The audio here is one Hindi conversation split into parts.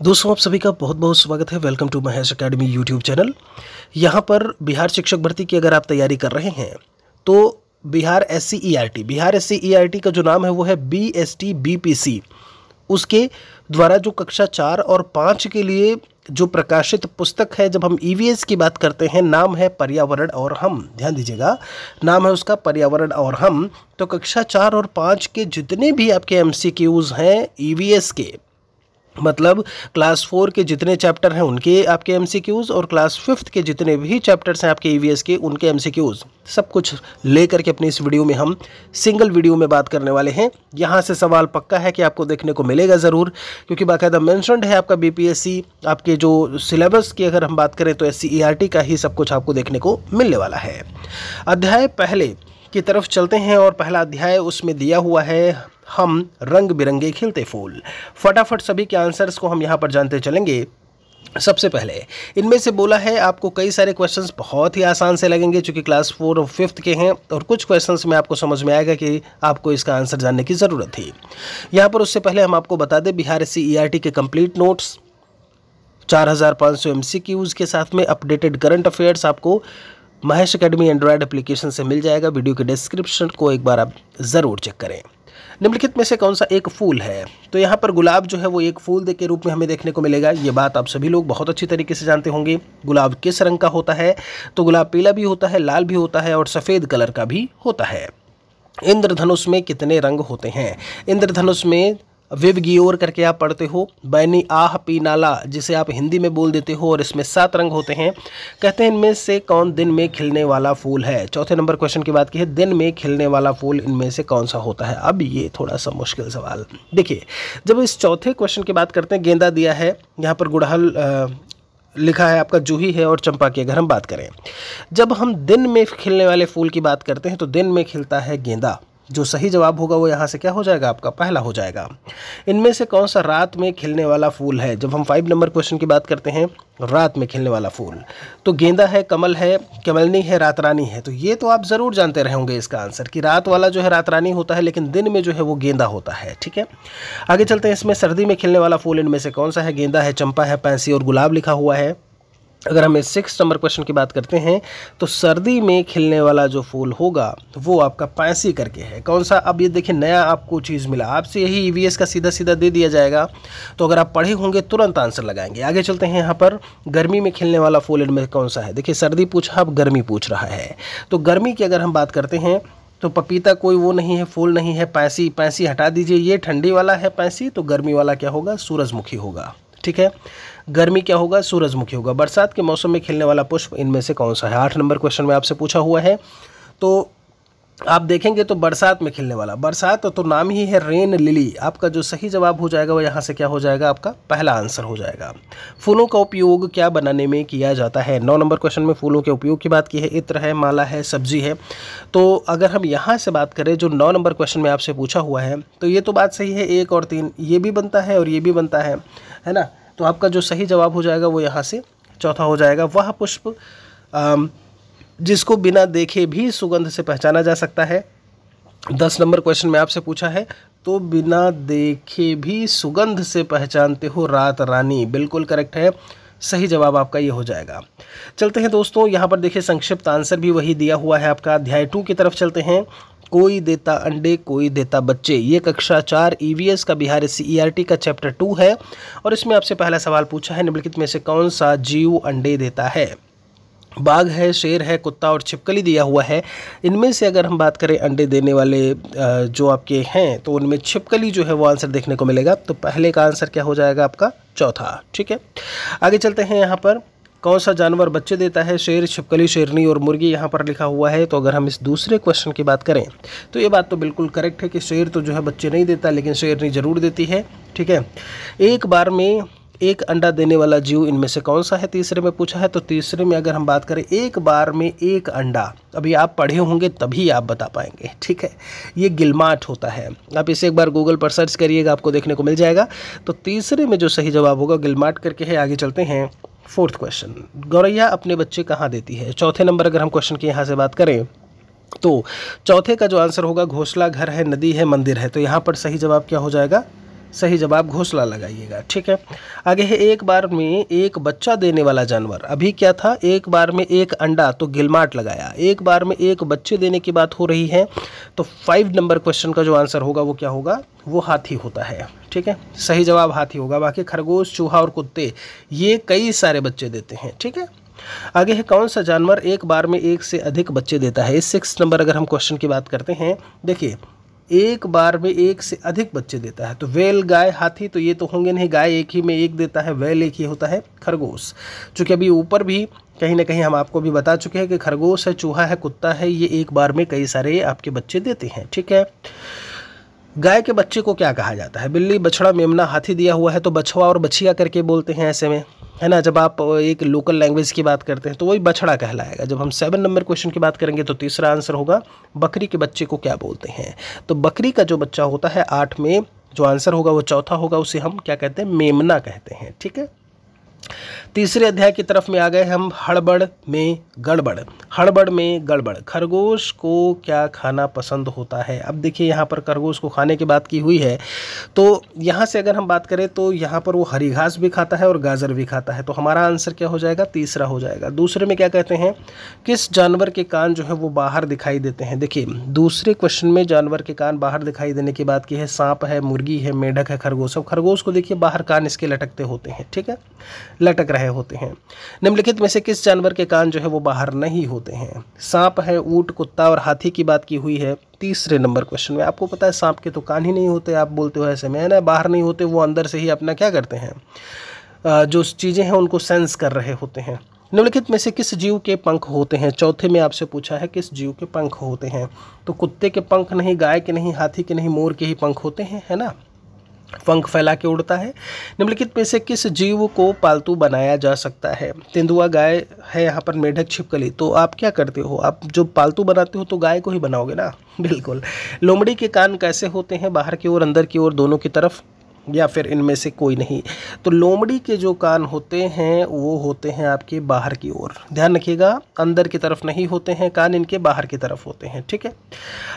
दोस्तों आप सभी का बहुत बहुत स्वागत है। Welcome to Mahesh academy YouTube channel. यहाँ पर बिहार शिक्षक भर्ती की अगर आप तैयारी कर रहे हैं तो बिहार एससी का जो नाम है वो है BST BPC। उसके द्वारा जो कक्षा 4 और 5 के लिए जो प्रकाशित पुस्तक है, जब हम EVS की बात करते हैं, नाम है पर्यावरण और हम। ध्यान दीजिएगा, नाम है उसका पर्यावरण और हम। तो कक्षा 4 और 5 के जितने भी आपके MCQs हैं EVS के, मतलब क्लास 4 के जितने चैप्टर हैं उनके आपके MCQs और क्लास 5th के जितने भी चैप्टर्स हैं आपके EVS के, उनके MCQs सब कुछ लेकर के अपनी इस वीडियो में हम सिंगल वीडियो में बात करने वाले हैं। यहाँ से सवाल पक्का है कि आपको देखने को मिलेगा ज़रूर, क्योंकि बाकायदा मेंशन्ड है आपका BPSC। आपके जो सिलेबस की अगर हम बात करें तो SCERT का ही सब कुछ आपको देखने को मिलने वाला है। अध्याय पहले की तरफ चलते हैं और पहला अध्याय उसमें दिया हुआ है हम रंग बिरंगे खिलते फूल। फटाफट सभी के आंसर्स को हम यहाँ पर जानते चलेंगे। सबसे पहले इनमें से बोला है, आपको कई सारे क्वेश्चंस बहुत ही आसान से लगेंगे क्योंकि क्लास 4 और 5th के हैं, और कुछ क्वेश्चंस में आपको समझ में आएगा कि आपको इसका आंसर जानने की ज़रूरत थी। यहाँ पर उससे पहले हम आपको बता दें, बिहार SCERT के कंप्लीट नोट्स 4500 MCQs के साथ में अपडेटेड करंट अफेयर्स आपको महेश एकेडमी एंड्रॉयड एप्लीकेशन से मिल जाएगा। वीडियो के डिस्क्रिप्शन को एक बार आप ज़रूर चेक करें। निम्नलिखित में से कौन सा एक फूल है? तो यहाँ पर गुलाब जो है वो एक फूल के रूप में हमें देखने को मिलेगा। ये बात आप सभी लोग बहुत अच्छी तरीके से जानते होंगे। गुलाब किस रंग का होता है? तो गुलाब पीला भी होता है, लाल भी होता है और सफ़ेद कलर का भी होता है। इंद्रधनुष में कितने रंग होते हैं? इंद्रधनुष में विवगियोर करके आप पढ़ते हो, बैनी आह पी नाला जिसे आप हिंदी में बोल देते हो, और इसमें 7 रंग होते हैं। कहते हैं इनमें से कौन दिन में खिलने वाला फूल है? चौथे नंबर क्वेश्चन की बात की है, दिन में खिलने वाला फूल इनमें से कौन सा होता है? अब ये थोड़ा सा मुश्किल सवाल। देखिए, जब इस चौथे क्वेश्चन की बात करते हैं, गेंदा दिया है, यहाँ पर गुड़हल लिखा है, आपका जूही है और चंपा की अगर हम बात करें। जब हम दिन में खिलने वाले फूल की बात करते हैं तो दिन में खिलता है गेंदा। जो सही जवाब होगा वो यहाँ से क्या हो जाएगा? आपका पहला हो जाएगा। इनमें से कौन सा रात में खिलने वाला फूल है? जब हम 5 नंबर क्वेश्चन की बात करते हैं, रात में खिलने वाला फूल, तो गेंदा है, कमल है, कमलनी है, रात रानी है। तो ये तो आप ज़रूर जानते रहे होंगे इसका आंसर कि रात वाला जो है रात रानी होता है, लेकिन दिन में जो है वो गेंदा होता है। ठीक है, आगे चलते हैं। इसमें सर्दी में खिलने वाला फूल इनमें से कौन सा है? गेंदा है, चंपा है, पैंसी और गुलाब लिखा हुआ है। अगर हम 6 नंबर क्वेश्चन की बात करते हैं तो सर्दी में खिलने वाला जो फूल होगा वो आपका पैंसी करके है। कौन सा? अब ये देखिए, नया आपको चीज़ मिला, आपसे यही EVS का सीधा सीधा दे दिया जाएगा, तो अगर आप पढ़े होंगे तुरंत आंसर लगाएंगे। आगे चलते हैं। यहाँ पर गर्मी में खिलने वाला फूल इनमें कौन सा है? देखिए, सर्दी पूछा, अब गर्मी पूछ रहा है। तो गर्मी की अगर हम बात करते हैं तो पपीता कोई वो नहीं है, फूल नहीं है। पैंसी हटा दीजिए, ये ठंडी वाला है पैंसी, तो गर्मी वाला क्या होगा? सूरजमुखी होगा। ठीक है, गर्मी क्या होगा? सूरजमुखी होगा। बरसात के मौसम में खिलने वाला पुष्प इनमें से कौन सा है? 8 नंबर क्वेश्चन में आपसे पूछा हुआ है। तो आप देखेंगे तो बरसात में खिलने वाला, बरसात तो नाम ही है रेन लिली। आपका जो सही जवाब हो जाएगा वो यहाँ से क्या हो जाएगा? आपका पहला आंसर हो जाएगा। फूलों का उपयोग क्या बनाने में किया जाता है? 9 नंबर क्वेश्चन में फूलों के उपयोग की बात की है। इत्र है, माला है, सब्जी है। तो अगर हम यहाँ से बात करें, जो 9 नंबर क्वेश्चन में आपसे पूछा हुआ है, तो ये तो बात सही है, 1 और 3 ये भी बनता है और ये भी बनता है ना। तो आपका जो सही जवाब हो जाएगा वो यहाँ से चौथा हो जाएगा। वह पुष्प जिसको बिना देखे भी सुगंध से पहचाना जा सकता है। 10 नंबर क्वेश्चन में आपसे पूछा है, तो बिना देखे भी सुगंध से पहचानते हो रात रानी। बिल्कुल करेक्ट है, सही जवाब आपका ये हो जाएगा। चलते हैं दोस्तों, यहाँ पर देखिए संक्षिप्त आंसर भी वही दिया हुआ है आपका। अध्याय 2 की तरफ चलते हैं। कोई देता अंडे, कोई देता बच्चे, ये कक्षा 4 EVS का बिहार SCERT का चैप्टर 2 है, और इसमें आपसे पहला सवाल पूछा है, निम्नलिखित में से कौन सा जीव अंडे देता है? बाघ है, शेर है, कुत्ता और छिपकली दिया हुआ है। इनमें से अगर हम बात करें अंडे देने वाले जो आपके हैं, तो उनमें छिपकली जो है वो आंसर देखने को मिलेगा। तो पहले का आंसर क्या हो जाएगा? आपका चौथा। ठीक है, आगे चलते हैं। यहाँ पर कौन सा जानवर बच्चे देता है? शेर, छिपकली, शेरनी और मुर्गी यहाँ पर लिखा हुआ है। तो अगर हम इस दूसरे क्वेश्चन की बात करें तो ये बात तो बिल्कुल करेक्ट है कि शेर तो जो है बच्चे नहीं देता, लेकिन शेरनी ज़रूर देती है। ठीक है, एक बार में एक अंडा देने वाला जीव इनमें से कौन सा है? तीसरे में पूछा है। तो तीसरे में अगर हम बात करें, एक बार में एक अंडा, अभी आप पढ़े होंगे तभी आप बता पाएंगे। ठीक है, ये गिलमाट होता है। आप इसे एक बार गूगल पर सर्च करिएगा, आपको देखने को मिल जाएगा। तो तीसरे में जो सही जवाब होगा गिलमाट करके है। आगे चलते हैं। 4th क्वेश्चन, गौरैया अपने बच्चे कहाँ देती है? चौथे नंबर अगर हम क्वेश्चन की यहाँ से बात करें तो चौथे का जो आंसर होगा, घोंसला, घर है, नदी है, मंदिर है। तो यहाँ पर सही जवाब क्या हो जाएगा? सही जवाब घोंसला लगाइएगा। ठीक है, आगे है एक बार में एक बच्चा देने वाला जानवर। अभी क्या था, एक बार में एक अंडा, तो गिलमाट लगाया। एक बार में एक बच्चे देने की बात हो रही है, तो 5 नंबर क्वेश्चन का जो आंसर होगा वो क्या होगा, वो हाथी होता है। ठीक है, सही जवाब हाथी होगा। बाकी खरगोश, चूहा और कुत्ते ये कई सारे बच्चे देते हैं। ठीक है, आगे है कौन सा जानवर एक बार में एक से अधिक बच्चे देता है। 6 नंबर अगर हम क्वेश्चन की बात करते हैं, देखिए एक बार में एक से अधिक बच्चे देता है, तो वेल, गाय, हाथी तो ये तो होंगे नहीं, गाय एक ही में एक देता है, वेल एक ही होता है, खरगोश। चूँकि अभी ऊपर भी कहीं ना कहीं हम आपको भी बता चुके हैं कि खरगोश है, चूहा है, कुत्ता है, ये एक बार में कई सारे आपके बच्चे देते हैं। ठीक है, गाय के बच्चे को क्या कहा जाता है, बिल्ली, बछड़ा, मेमना, हाथी दिया हुआ है तो बछवा और बछिया करके बोलते हैं ऐसे में, है ना। जब आप एक लोकल लैंग्वेज की बात करते हैं तो वही बछड़ा कहलाएगा। जब हम 7 नंबर क्वेश्चन की बात करेंगे तो तीसरा आंसर होगा बकरी के बच्चे को क्या बोलते हैं, तो बकरी का जो बच्चा होता है 8 में जो आंसर होगा वो चौथा होगा, उसे हम क्या कहते हैं, मेमना कहते हैं। ठीक है, तीसरे अध्याय की तरफ में आ गए हम, हड़बड़ में गड़बड़। हड़बड़ में गड़बड़, खरगोश को क्या खाना पसंद होता है। अब देखिए यहाँ पर खरगोश को खाने की बात की हुई है, तो यहाँ से अगर हम बात करें तो यहाँ पर वो हरी घास भी खाता है और गाजर भी खाता है, तो हमारा आंसर क्या हो जाएगा, तीसरा हो जाएगा। दूसरे में क्या कहते हैं, किस जानवर के कान जो है वो बाहर दिखाई देते हैं। देखिए दूसरे क्वेश्चन में जानवर के कान बाहर दिखाई देने की बात की है, सांप है, मुर्गी है, मेढक है, खरगोश। अब खरगोश को देखिए बाहर कान इसके लटकते होते हैं। ठीक है, लटक रहे होते हैं। निम्नलिखित में से किस जानवर के कान जो है वो बाहर नहीं होते हैं। सांप है, ऊंट, कुत्ता और हाथी की बात की हुई है तीसरे नंबर क्वेश्चन में। आपको पता है सांप के तो कान ही नहीं होते, आप बोलते हो ऐसे में, है ना, बाहर नहीं होते, वो अंदर से ही अपना क्या करते हैं, जो चीज़ें हैं उनको सेंस कर रहे होते हैं। निम्नलिखित में से किस जीव के पंख होते हैं। चौथे में आपसे पूछा है किस जीव के पंख होते हैं, तो कुत्ते के पंख नहीं, गाय के नहीं, हाथी के नहीं, मोर के ही पंख होते हैं, है ना, पंख फैला के उड़ता है। निम्नलिखित में से किस जीव को पालतू बनाया जा सकता है। तेंदुआ, गाय है, यहाँ पर मेढक, छिपकली। तो आप क्या करते हो, आप जो पालतू बनाते हो तो गाय को ही बनाओगे ना, बिल्कुल। लोमड़ी के कान कैसे होते हैं, बाहर की ओर, अंदर की ओर, दोनों की तरफ, या फिर इनमें से कोई नहीं। तो लोमड़ी के जो कान होते हैं वो होते हैं आपके बाहर की ओर, ध्यान रखिएगा, अंदर की तरफ नहीं होते हैं कान, इनके बाहर की तरफ होते हैं। ठीक है,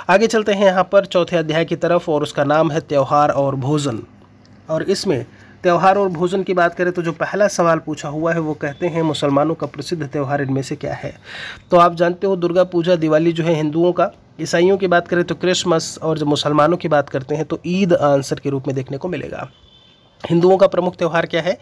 आगे चलते हैं यहाँ पर चौथे अध्याय की तरफ, और उसका नाम है त्योहार और भोजन। और इसमें त्यौहार और भोजन की बात करें तो जो पहला सवाल पूछा हुआ है वो कहते हैं मुसलमानों का प्रसिद्ध त्यौहार इनमें से क्या है। तो आप जानते हो दुर्गा पूजा, दिवाली जो है हिंदुओं का, ईसाइयों की बात करें तो क्रिसमस, और जब मुसलमानों की बात करते हैं तो ईद आंसर के रूप में देखने को मिलेगा। हिंदुओं का प्रमुख त्यौहार क्या है,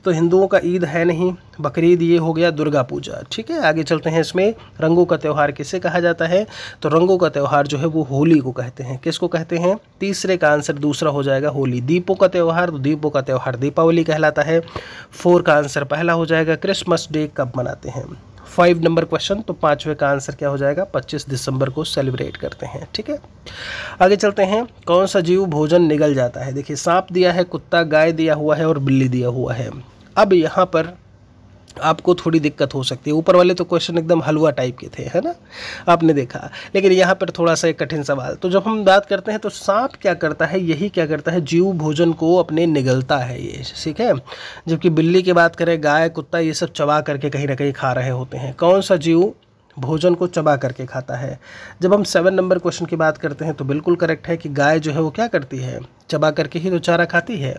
तो हिंदुओं का ईद है नहीं, बकरीद ये हो गया, दुर्गा पूजा। ठीक है, आगे चलते हैं, इसमें रंगों का त्यौहार किसे कहा जाता है, तो रंगों का त्यौहार जो है वो होली को कहते हैं। किसको कहते हैं, तीसरे का आंसर दूसरा हो जाएगा, होली। दीपों का त्यौहार, तो दीपों का त्यौहार दीपावली कहलाता है। 4 का आंसर पहला हो जाएगा, क्रिसमस डे कब मनाते हैं। 5 नंबर क्वेश्चन, तो 5वें का आंसर क्या हो जाएगा, 25 दिसंबर को सेलिब्रेट करते हैं। ठीक है, आगे चलते हैं, कौन सा जीव भोजन निगल जाता है। देखिए सांप दिया है, कुत्ता, गाय दिया हुआ है और बिल्ली दिया हुआ है। अब यहाँ पर आपको थोड़ी दिक्कत हो सकती है, ऊपर वाले तो क्वेश्चन एकदम हलवा टाइप के थे, है ना, आपने देखा, लेकिन यहाँ पर थोड़ा सा एक कठिन सवाल। तो जब हम बात करते हैं तो सांप क्या करता है, यही क्या करता है, जीव भोजन को अपने निगलता है ये, ठीक है। जबकि बिल्ली की बात करें, गाय, कुत्ता, ये सब चबा करके कहीं ना कहीं खा रहे होते हैं। कौन सा जीव भोजन को चबा करके खाता है। जब हम 7 नंबर क्वेश्चन की बात करते हैं तो बिल्कुल करेक्ट है कि गाय जो है वो क्या करती है, चबा करके ही तो चारा खाती है।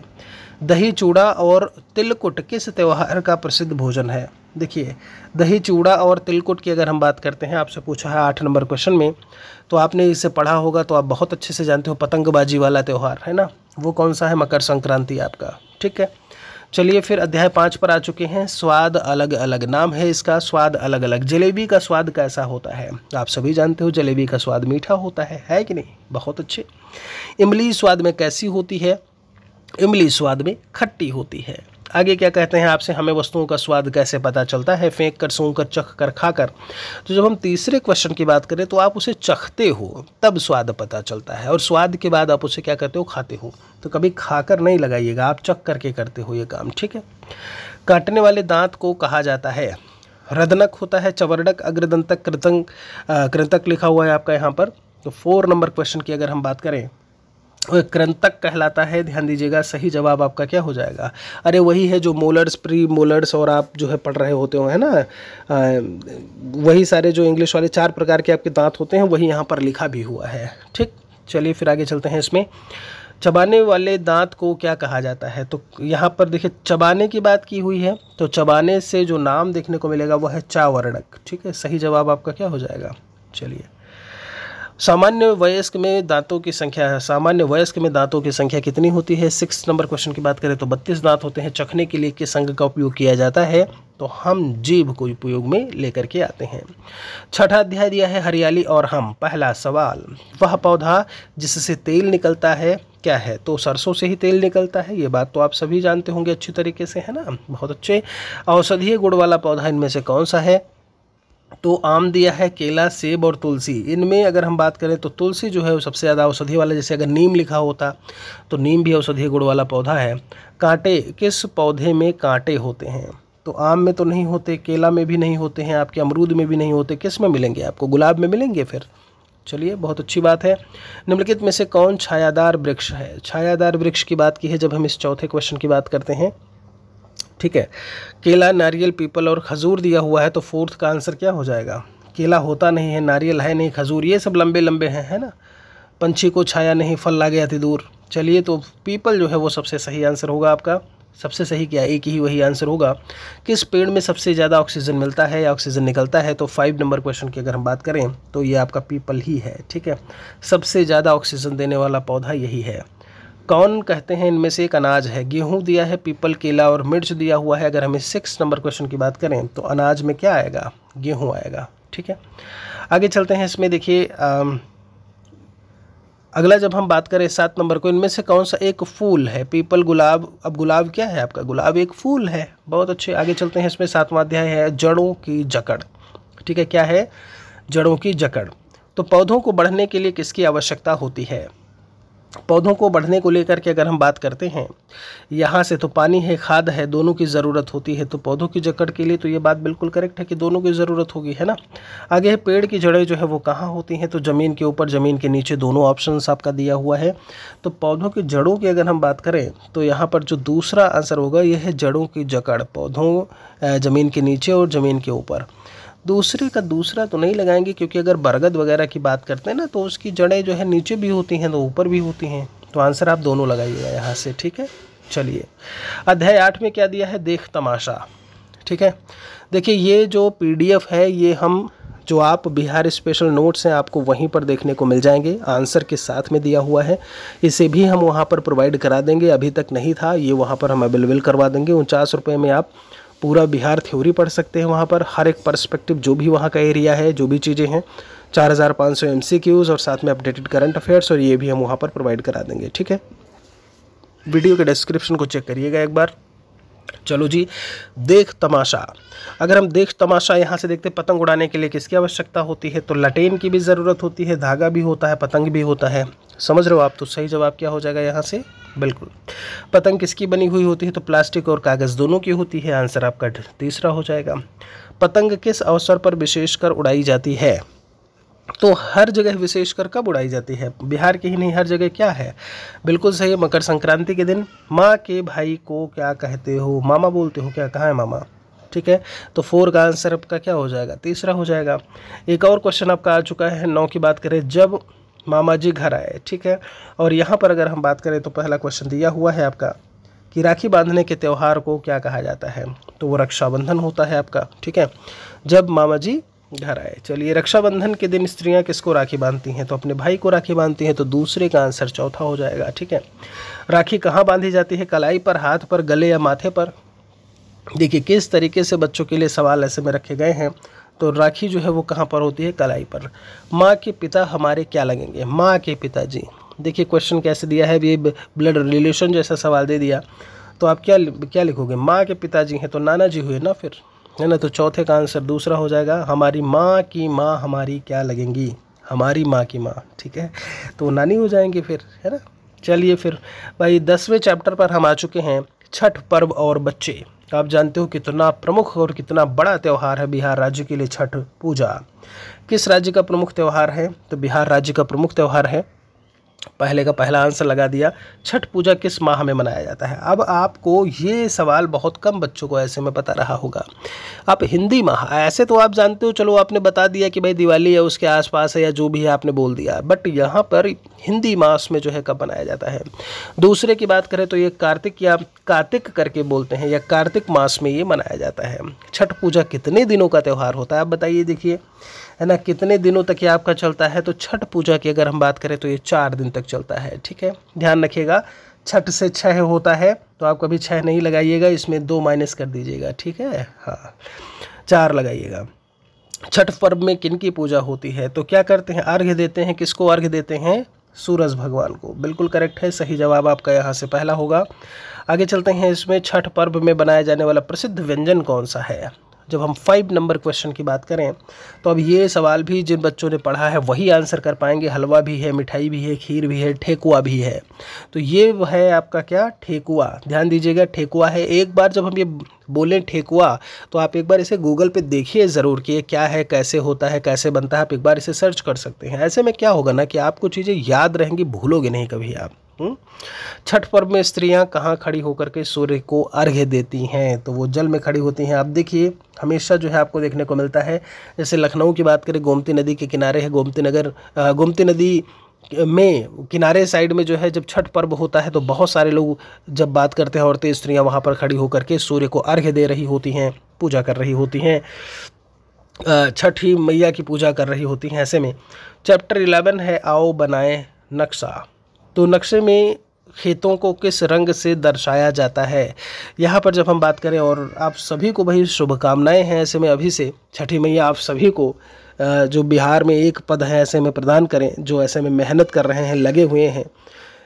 दही, चूड़ा और तिलकुट किस त्यौहार का प्रसिद्ध भोजन है। देखिए दही, चूड़ा और तिलकुट की अगर हम बात करते हैं, आपसे पूछा है 8 नंबर क्वेश्चन में, तो आपने इसे पढ़ा होगा तो आप बहुत अच्छे से जानते हो, पतंगबाजी वाला त्यौहार है ना, वो कौन सा है, मकर संक्रांति आपका। ठीक है, चलिए फिर अध्याय 5 पर आ चुके हैं। स्वाद अलग अलग, नाम है इसका, स्वाद अलग अलग। जलेबी का स्वाद कैसा होता है, आप सभी जानते हो जलेबी का स्वाद मीठा होता है कि नहीं, बहुत अच्छे। इमली स्वाद में कैसी होती है, इमली स्वाद में खट्टी होती है। आगे क्या कहते हैं आपसे, हमें वस्तुओं का स्वाद कैसे पता चलता है, फेंक कर, सूंघ कर, चख कर, खाकर। तो जब हम तीसरे क्वेश्चन की बात करें तो आप उसे चखते हो तब स्वाद पता चलता है, और स्वाद के बाद आप उसे क्या करते हो, खाते हो। तो कभी खाकर नहीं लगाइएगा, आप चख करके करते हो ये काम। ठीक है, काटने वाले दांत को कहा जाता है, रदनक होता है, चवर्डक, अग्रदंतक, कृंतक लिखा हुआ है आपका यहाँ पर। तो 4 नंबर क्वेश्चन की अगर हम बात करें, कृंतक कहलाता है, ध्यान दीजिएगा। सही जवाब आपका क्या हो जाएगा, अरे वही है जो मोलर्स, प्री मोलर्स और आप जो है पढ़ रहे होते हो, है ना, वही सारे जो इंग्लिश वाले 4 प्रकार के आपके दांत होते हैं वही यहाँ पर लिखा भी हुआ है। ठीक, चलिए फिर आगे चलते हैं। इसमें चबाने वाले दांत को क्या कहा जाता है? तो यहाँ पर देखिए चबाने की बात की हुई है, तो चबाने से जो नाम देखने को मिलेगा वो है चावर्णक। ठीक है, सही जवाब आपका क्या हो जाएगा? चलिए, सामान्य वयस्क में दांतों की संख्या, सामान्य वयस्क में दांतों की संख्या कितनी होती है? 6 नंबर क्वेश्चन की बात करें तो 32 दांत होते हैं। चखने के लिए किस अंग का उपयोग किया जाता है? तो हम जीभ को उपयोग में लेकर के आते हैं। छठा अध्याय दिया है हरियाली और हम। पहला सवाल, वह पौधा जिससे तेल निकलता है क्या है? तो सरसों से ही तेल निकलता है, ये बात तो आप सभी जानते होंगे अच्छी तरीके से, है ना, बहुत अच्छे। औषधीय गुण वाला पौधा इनमें से कौन सा है? तो आम दिया है, केला, सेब और तुलसी। इनमें अगर हम बात करें तो तुलसी जो है वो सबसे ज़्यादा औषधि वाला, जैसे अगर नीम लिखा होता तो नीम भी औषधीय गुण वाला पौधा है। कांटे, किस पौधे में कांटे होते हैं? तो आम में तो नहीं होते, केला में भी नहीं होते हैं, आपके अमरूद में भी नहीं होते, किस में मिलेंगे आपको? गुलाब में मिलेंगे फिर। चलिए, बहुत अच्छी बात है। निम्नलिखित में से कौन छायादार वृक्ष है? छायादार वृक्ष की बात की है जब हम इस चौथे क्वेश्चन की बात करते हैं। ठीक है, केला, नारियल, पीपल और खजूर दिया हुआ है, तो फोर्थ का आंसर क्या हो जाएगा? केला होता नहीं है, नारियल है नहीं, खजूर ये सब लंबे लंबे हैं, है ना। पंछी को छाया नहीं, फल लागे अति दूर। चलिए, तो पीपल जो है वो सबसे सही आंसर होगा आपका। सबसे सही क्या, एक ही वही आंसर होगा। किस पेड़ में सबसे ज़्यादा ऑक्सीजन मिलता है या ऑक्सीजन निकलता है? तो 5 नंबर क्वेश्चन की अगर हम बात करें तो ये आपका पीपल ही है। ठीक है, सबसे ज़्यादा ऑक्सीजन देने वाला पौधा यही है। कौन कहते हैं इनमें से एक अनाज है? गेहूं दिया है, पीपल, केला और मिर्च दिया हुआ है। अगर हमें 6 नंबर क्वेश्चन की बात करें तो अनाज में क्या आएगा? गेहूं आएगा। ठीक है, आगे चलते हैं। इसमें देखिए अगला जब हम बात करें 7 नंबर को, इनमें से कौन सा एक फूल है? पीपल, गुलाब। अब गुलाब क्या है आपका? गुलाब एक फूल है। बहुत अच्छे, आगे चलते हैं। इसमें 7वां अध्याय है जड़ों की जकड़। ठीक है, क्या है? जड़ों की जकड़। तो पौधों को बढ़ने के लिए किसकी आवश्यकता होती है? पौधों को बढ़ने को लेकर के अगर हम बात करते हैं, यहाँ से तो पानी है, खाद है, दोनों की ज़रूरत होती है। तो पौधों की जकड़ के लिए तो ये बात बिल्कुल करेक्ट है कि दोनों की ज़रूरत होगी, है ना। आगे है पेड़ की जड़ें जो है वो कहाँ होती हैं? तो ज़मीन के ऊपर, ज़मीन के नीचे, दोनों ऑप्शंस आपका दिया हुआ है। तो पौधों की जड़ों की अगर हम बात करें तो यहाँ पर जो दूसरा आंसर होगा यह है जड़ों की जकड़। पौधों ज़मीन के नीचे और ज़मीन के ऊपर। दूसरे का दूसरा तो नहीं लगाएंगे, क्योंकि अगर बरगद वगैरह की बात करते हैं ना तो उसकी जड़ें जो है नीचे भी होती हैं तो ऊपर भी होती हैं। तो आंसर आप दोनों लगाइएगा यहाँ से। ठीक है, चलिए अध्याय 8 में क्या दिया है? देख तमाशा। ठीक है, देखिए ये जो PDF है ये हम जो आप बिहार स्पेशल नोट्स हैं आपको वहीं पर देखने को मिल जाएंगे, आंसर के साथ में दिया हुआ है। इसे भी हम वहाँ पर प्रोवाइड करा देंगे, अभी तक नहीं था, ये वहाँ पर हम अवेलेबल करवा देंगे। 49 रुपये में आप पूरा बिहार थ्योरी पढ़ सकते हैं। वहाँ पर हर एक पर्सपेक्टिव जो भी वहाँ का एरिया है, जो भी चीज़ें हैं, 4500 MCQs और साथ में अपडेटेड करंट अफेयर्स, और ये भी हम वहाँ पर प्रोवाइड करा देंगे। ठीक है, वीडियो के डिस्क्रिप्शन को चेक करिएगा एक बार। चलो जी, देख तमाशा। अगर हम देख तमाशा यहाँ से देखते, पतंग उड़ाने के लिए किसकी आवश्यकता होती है? तो लटेन की भी ज़रूरत होती है, धागा भी होता है, पतंग भी होता है। समझ रहे हो आप? तो सही जवाब क्या हो जाएगा यहाँ से? बिल्कुल। पतंग किसकी बनी हुई होती है? तो प्लास्टिक और कागज़ दोनों की होती है। आंसर आपका तीसरा हो जाएगा। पतंग किस अवसर पर विशेषकर उड़ाई जाती है? तो हर जगह विशेषकर कब उड़ाई जाती है? बिहार की ही नहीं, हर जगह। क्या है? बिल्कुल सही, मकर संक्रांति के दिन। माँ के भाई को क्या कहते हो? मामा बोलते हो क्या? कहाँ है मामा? ठीक है, तो 4 का आंसर आपका क्या हो जाएगा? तीसरा हो जाएगा। एक और क्वेश्चन आपका आ चुका है 9 की बात करें, जब मामा जी घर आए। ठीक है, और यहाँ पर अगर हम बात करें तो पहला क्वेश्चन दिया हुआ है आपका कि राखी बांधने के त्यौहार को क्या कहा जाता है? तो वो रक्षाबंधन होता है आपका। ठीक है, जब मामा जी घर आए। चलिए, रक्षाबंधन के दिन स्त्रियां किसको राखी बांधती हैं? तो अपने भाई को राखी बांधती हैं। तो दूसरे का आंसर चौथा हो जाएगा। ठीक है, राखी कहाँ बांधी जाती है? कलाई पर, हाथ पर, गले या माथे पर? देखिए किस तरीके से बच्चों के लिए सवाल ऐसे में रखे गए हैं। तो राखी जो है वो कहाँ पर होती है? कलाई पर। माँ के पिता हमारे क्या लगेंगे? माँ के पिताजी। देखिए क्वेश्चन कैसे दिया है, ये ब्लड रिलेशन जैसा सवाल दे दिया, तो आप क्या लिखोगे? माँ के पिताजी हैं तो नाना जी हुए ना फिर, है ना। तो चौथे का आंसर दूसरा हो जाएगा। हमारी माँ की माँ हमारी क्या लगेंगी? हमारी माँ की माँ। ठीक है, तो नानी हो जाएंगे फिर, है ना। चलिए फिर भाई 10वें चैप्टर पर हम आ चुके हैं, छठ पर्व और बच्चे। आप जानते हो कितना प्रमुख और कितना बड़ा त्यौहार है बिहार राज्य के लिए छठ पूजा। किस राज्य का प्रमुख त्यौहार है? तो बिहार राज्य का प्रमुख त्यौहार है। पहले का पहला आंसर लगा दिया। छठ पूजा किस माह में मनाया जाता है? अब आपको ये सवाल बहुत कम बच्चों को ऐसे में पता रहा होगा। आप हिंदी माह, ऐसे तो आप जानते हो, चलो आपने बता दिया कि भाई दिवाली है उसके आसपास है या जो भी है आपने बोल दिया, बट यहाँ पर हिंदी मास में जो है कब मनाया जाता है। दूसरे की बात करें तो ये कार्तिक या कार्तिक करके बोलते हैं, या कार्तिक मास में ये मनाया जाता है। छठ पूजा कितने दिनों का त्यौहार होता है आप बताइए, देखिए है ना, कितने दिनों तक ये आपका चलता है? तो छठ पूजा की अगर हम बात करें तो ये 4 दिन तक चलता है। ठीक है, ध्यान रखिएगा, छठ से 6 होता है तो आप कभी 6 नहीं लगाइएगा, इसमें 2 माइनस कर दीजिएगा। ठीक है, हाँ 4 लगाइएगा। छठ पर्व में किन की पूजा होती है? तो क्या करते हैं, अर्घ्य देते हैं। किसको अर्घ्य देते हैं? सूरज भगवान को। बिल्कुल करेक्ट है, सही जवाब आपका यहाँ से पहला होगा। आगे चलते हैं, इसमें छठ पर्व में बनाया जाने वाला प्रसिद्ध व्यंजन कौन सा है? जब हम 5 नंबर क्वेश्चन की बात करें तो अब ये सवाल भी जिन बच्चों ने पढ़ा है वही आंसर कर पाएंगे। हलवा भी है, मिठाई भी है, खीर भी है, ठेकुआ भी है। तो ये है आपका क्या? ठेकुआ। ध्यान दीजिएगा, ठेकुआ है। एक बार जब हम ये बोलें ठेकुआ तो आप एक बार इसे गूगल पे देखिए ज़रूर कि ये क्या है, कैसे होता है, कैसे बनता है। आप एक बार इसे सर्च कर सकते हैं। ऐसे में क्या होगा ना कि आपको चीज़ें याद रहेंगी, भूलोगे नहीं कभी आप। छठ पर्व में स्त्रियां कहाँ खड़ी होकर के सूर्य को अर्घ्य देती हैं? तो वो जल में खड़ी होती हैं। आप देखिए हमेशा जो है आपको देखने को मिलता है, जैसे लखनऊ की बात करें, गोमती नदी के किनारे है गोमती नदी में किनारे साइड में जो है जब छठ पर्व होता है तो बहुत सारे लोग जब बात करते हैं, औरतें स्त्रियां वहाँ पर खड़ी होकर के सूर्य को अर्घ्य दे रही होती हैं, पूजा कर रही होती हैं, छठी मैया की पूजा कर रही होती हैं। ऐसे में चैप्टर 11 है, आओ बनाएं नक्शा। तो नक्शे में खेतों को किस रंग से दर्शाया जाता है? यहाँ पर जब हम बात करें, और आप सभी को भाई शुभकामनाएं हैं ऐसे में अभी से, छठी मैया आप सभी को जो बिहार में एक पद है ऐसे में प्रदान करें, जो ऐसे में मेहनत कर रहे हैं, लगे हुए हैं,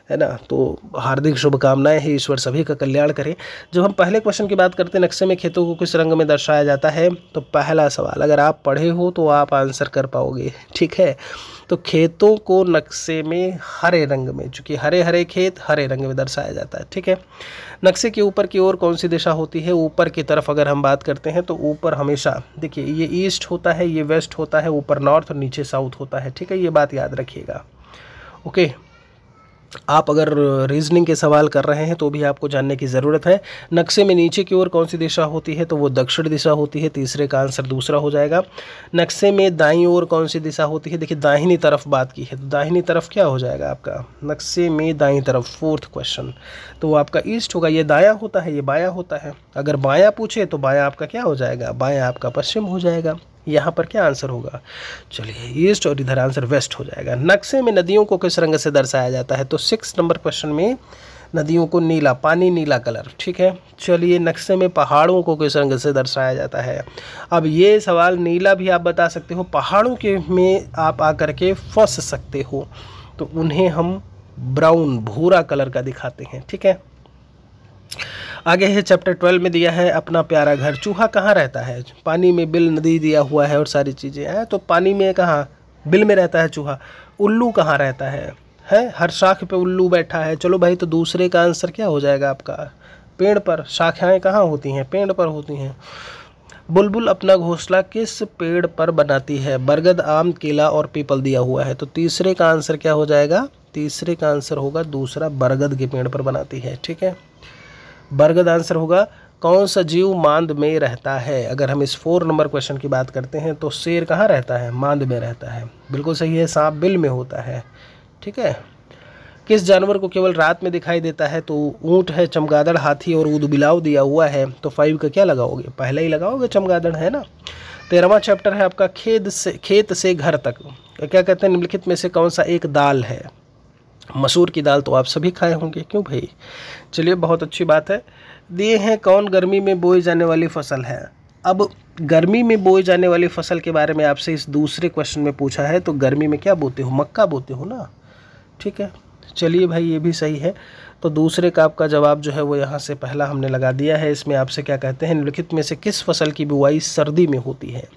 है ना। तो हार्दिक शुभकामनाएं हैं, ईश्वर सभी का कल्याण करे। जब हम पहले क्वेश्चन की बात करते हैं, नक्शे में खेतों को किस रंग में दर्शाया जाता है, तो पहला सवाल अगर आप पढ़े हो तो आप आंसर कर पाओगे। ठीक है, तो खेतों को नक्शे में हरे रंग में, चूँकि हरे हरे खेत हरे रंग में दर्शाया जाता है। ठीक है, नक्शे के ऊपर की ओर कौन सी दिशा होती है? ऊपर की तरफ अगर हम बात करते हैं तो रीजनिंग हमेशा देखिए, ये ईस्ट होता है, ये वेस्ट होता है, ऊपर नॉर्थ और नीचे साउथ होता है। ठीक है, ये बात याद रखिएगा। ओके, आप अगर रीजनिंग के सवाल कर रहे हैं तो भी आपको जानने की ज़रूरत है। नक्शे में नीचे की ओर कौन सी दिशा होती है? तो वो दक्षिण दिशा होती है। तीसरे का आंसर दूसरा हो जाएगा। नक्शे में दाईं ओर कौन सी दिशा होती है? देखिए दाहिनी तरफ बात की है, तो दाहिनी तरफ क्या हो जाएगा आपका? नक्शे में दाईं तरफ, 4th क्वेश्चन, तो वो आपका ईस्ट होगा। ये दायां होता है, ये बायां होता है। अगर बायां पूछे तो बायां आपका क्या हो जाएगा? बायां आपका पश्चिम हो जाएगा। यहाँ पर क्या आंसर होगा? चलिए ईस्ट, और इधर आंसर वेस्ट हो जाएगा। नक्शे में नदियों को किस रंग से दर्शाया जाता है? तो 6 नंबर क्वेश्चन में नदियों को नीला, पानी नीला कलर। ठीक है, चलिए नक्शे में पहाड़ों को किस रंग से दर्शाया जाता है? अब ये सवाल नीला भी आप बता सकते हो, पहाड़ों के में आप आकर के फंस सकते हो, तो उन्हें हम ब्राउन, भूरा कलर का दिखाते हैं। ठीक है, आगे है चैप्टर 12 में दिया है अपना प्यारा घर। चूहा कहाँ रहता है? पानी में, बिल, नदी दिया हुआ है और सारी चीज़ें हैं, तो पानी में कहाँ? बिल में रहता है चूहा। उल्लू कहाँ रहता है? हर शाख पे उल्लू बैठा है। चलो भाई, तो दूसरे का आंसर क्या हो जाएगा आपका? पेड़ पर। शाखाएं कहाँ होती हैं? पेड़ पर होती हैं। बुलबुल अपना घोंसला किस पेड़ पर बनाती है? बरगद, आम, केला और पीपल दिया हुआ है, तो तीसरे का आंसर क्या हो जाएगा? तीसरे का आंसर होगा दूसरा, बरगद के पेड़ पर बनाती है। ठीक है, बरगद आंसर होगा। कौन सा जीव मांद में रहता है? अगर हम इस 4 नंबर क्वेश्चन की बात करते हैं तो शेर कहाँ रहता है? मांद में रहता है। बिल्कुल सही है। सांप बिल में होता है। ठीक है, किस जानवर को केवल रात में दिखाई देता है? तो ऊंट है, चमगादड़, हाथी और ऊदबिलाव दिया हुआ है, तो 5 का क्या लगाओगे? पहले ही लगाओगे चमगादड़, है ना। 13वां चैप्टर है आपका खेत से घर तक। क्या कहते हैं? निम्नलिखित में से कौन सा एक दाल है? मसूर की दाल तो आप सभी खाए होंगे, क्यों भाई। चलिए बहुत अच्छी बात है। दिए हैं कौन गर्मी में बोई जाने वाली फसल है? अब गर्मी में बोई जाने वाली फसल के बारे में आपसे इस दूसरे क्वेश्चन में पूछा है, तो गर्मी में क्या बोते हो? मक्का बोते हो ना। ठीक है, चलिए भाई ये भी सही है। तो दूसरे का आपका जवाब जो है वो यहाँ से पहला हमने लगा दिया है। इसमें आपसे क्या कहते हैं? निम्नलिखित में से किस फसल की बुआई सर्दी में होती है?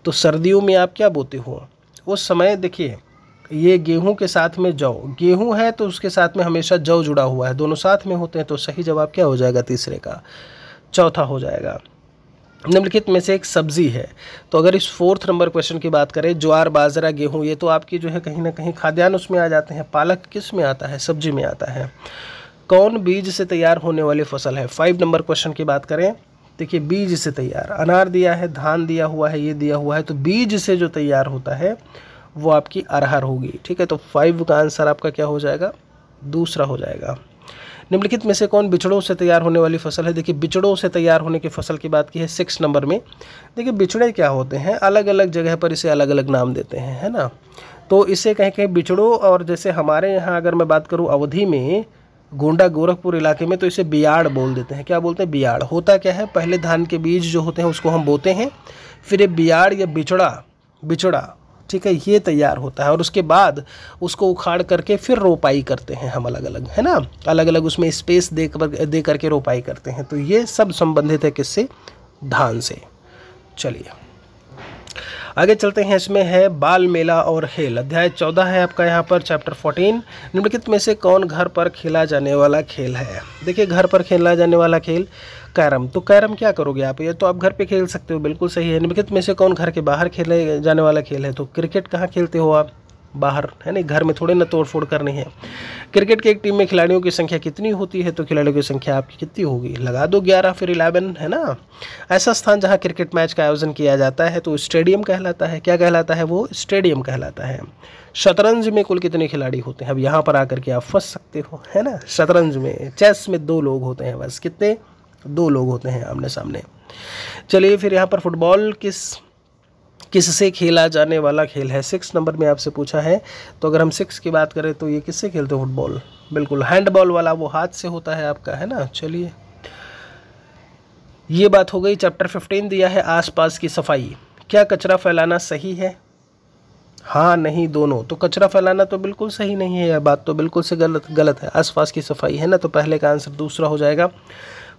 तो सर्दियों में आप क्या बोते हो? उस समय देखिए, ये गेहूं के साथ में जौ, गेहूं है तो उसके साथ में हमेशा जौ जुड़ा हुआ है, दोनों साथ में होते हैं, तो सही जवाब क्या हो जाएगा? तीसरे का, चौथा हो जाएगा। निम्नलिखित में से एक सब्जी है। तो अगर इस 4th नंबर क्वेश्चन की बात करें, ज्वार, बाजरा, गेहूं, ये तो आपकी जो है कहीं ना कहीं खाद्यान्न उसमें आ जाते हैं। पालक किस में आता है? सब्जी में आता है। कौन बीज से तैयार होने वाली फसल है? 5 नंबर क्वेश्चन की बात करें, देखिए बीज से तैयार, अनार दिया है, धान दिया हुआ है, ये दिया हुआ है, तो बीज से जो तैयार होता है वो आपकी अरहर होगी। ठीक है, तो 5 का आंसर आपका क्या हो जाएगा? दूसरा हो जाएगा। निम्नलिखित में से कौन बिचड़ों से तैयार होने वाली फसल है? देखिए बिचड़ों से तैयार होने की फसल की बात की है 6 नंबर में। देखिए बिचड़े क्या होते हैं, अलग अलग जगह पर इसे अलग अलग नाम देते हैं, है ना। तो इसे कहीं कहीं बिचड़ों, और जैसे हमारे यहाँ अगर मैं बात करूँ अवधि में, गोंडा गोरखपुर इलाके में, तो इसे बियाड़ बोल देते हैं। क्या बोलते हैं? बियाड़। होता क्या है, पहले धान के बीज जो होते हैं उसको हम बोते हैं, फिर ये बियाड़ या बिचड़ा, ठीक है, ये तैयार होता है, और उसके बाद उसको उखाड़ करके फिर रोपाई करते हैं हम अलग अलग, है ना, अलग अलग उसमें स्पेस दे करके रोपाई करते हैं। तो ये सब संबंधित है किससे? धान से। चलिए आगे चलते हैं। इसमें है बाल मेला और खेल। अध्याय 14 है आपका यहाँ पर, चैप्टर 14। निम्नलिखित में से कौन घर पर खेला जाने वाला खेल है? देखिए घर पर खेला जाने वाला खेल कैरम। तो कैरम क्या करोगे आप? ये तो आप घर पे खेल सकते हो, बिल्कुल सही है। निम्नलिखित में से कौन घर के बाहर खेले जाने वाला खेल है? तो क्रिकेट कहाँ खेलते हो आप? बाहर, है नहीं, घर में थोड़े ना तोड़ फोड़ करनी है। क्रिकेट की एक टीम में खिलाड़ियों की संख्या कितनी होती है? तो खिलाड़ियों की संख्या आपकी कितनी होगी? लगा दो 11 फिर 11, है ना। ऐसा स्थान जहां क्रिकेट मैच का आयोजन किया जाता है तो स्टेडियम कहलाता है। क्या कहलाता है वो? स्टेडियम कहलाता है। शतरंज में कुल कितने खिलाड़ी होते हैं? अब यहाँ पर आकर के आप फंस सकते हो, है ना। शतरंज में, चेस में 2 लोग होते हैं बस। कितने? 2 लोग होते हैं आमने सामने। चलिए फिर यहाँ पर फुटबॉल किससे खेला जाने वाला खेल है? 6 नंबर में आपसे पूछा है। तो अगर हम 6 की बात करें तो ये किससे खेलते हो? फुटबॉल, बिल्कुल हैंडबॉल वाला, वो हाथ से होता है आपका, है ना। चलिए ये बात हो गई। चैप्टर 15 दिया है आसपास की सफाई। क्या कचरा फैलाना सही है? हाँ नहीं दोनों। तो कचरा फैलाना तो बिल्कुल सही नहीं है, यह बात तो बिल्कुल से गलत है। आसपास की सफाई, है ना, तो पहले का आंसर दूसरा हो जाएगा।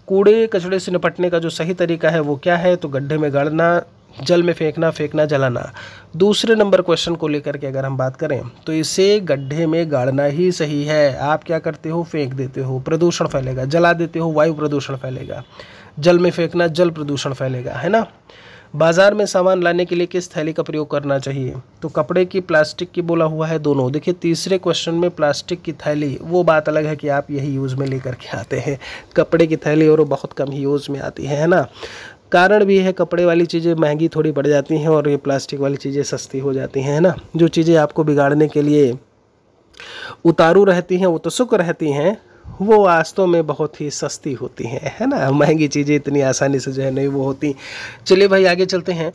कूड़े कचड़े से निपटने का जो सही तरीका है वो क्या है? तो गड्ढे में गाड़ना, जल में फेंकना, जलाना। दूसरे नंबर क्वेश्चन को लेकर के अगर हम बात करें तो इसे गड्ढे में गाड़ना ही सही है। आप क्या करते हो? फेंक देते हो, प्रदूषण फैलेगा। जला देते हो, वायु प्रदूषण फैलेगा। जल में फेंकना, जल प्रदूषण फैलेगा, है ना। बाजार में सामान लाने के लिए किस थैली का प्रयोग करना चाहिए? तो कपड़े की, प्लास्टिक की बोला हुआ है, दोनों। देखिए तीसरे क्वेश्चन में प्लास्टिक की थैली, वो बात अलग है कि आप यही यूज़ में लेकर के आते हैं। कपड़े की थैली और बहुत कम ही यूज़ में आती है ना। कारण भी है, कपड़े वाली चीज़ें महंगी थोड़ी पड़ जाती हैं और ये प्लास्टिक वाली चीज़ें सस्ती हो जाती हैं, है ना। जो चीज़ें आपको बिगाड़ने के लिए उतारू रहती हैं, उत्सुक रहती हैं, वो वास्तव में बहुत ही सस्ती होती हैं, है ना। महंगी चीज़ें इतनी आसानी से जो है नहीं वो होती। चलिए भाई आगे चलते हैं।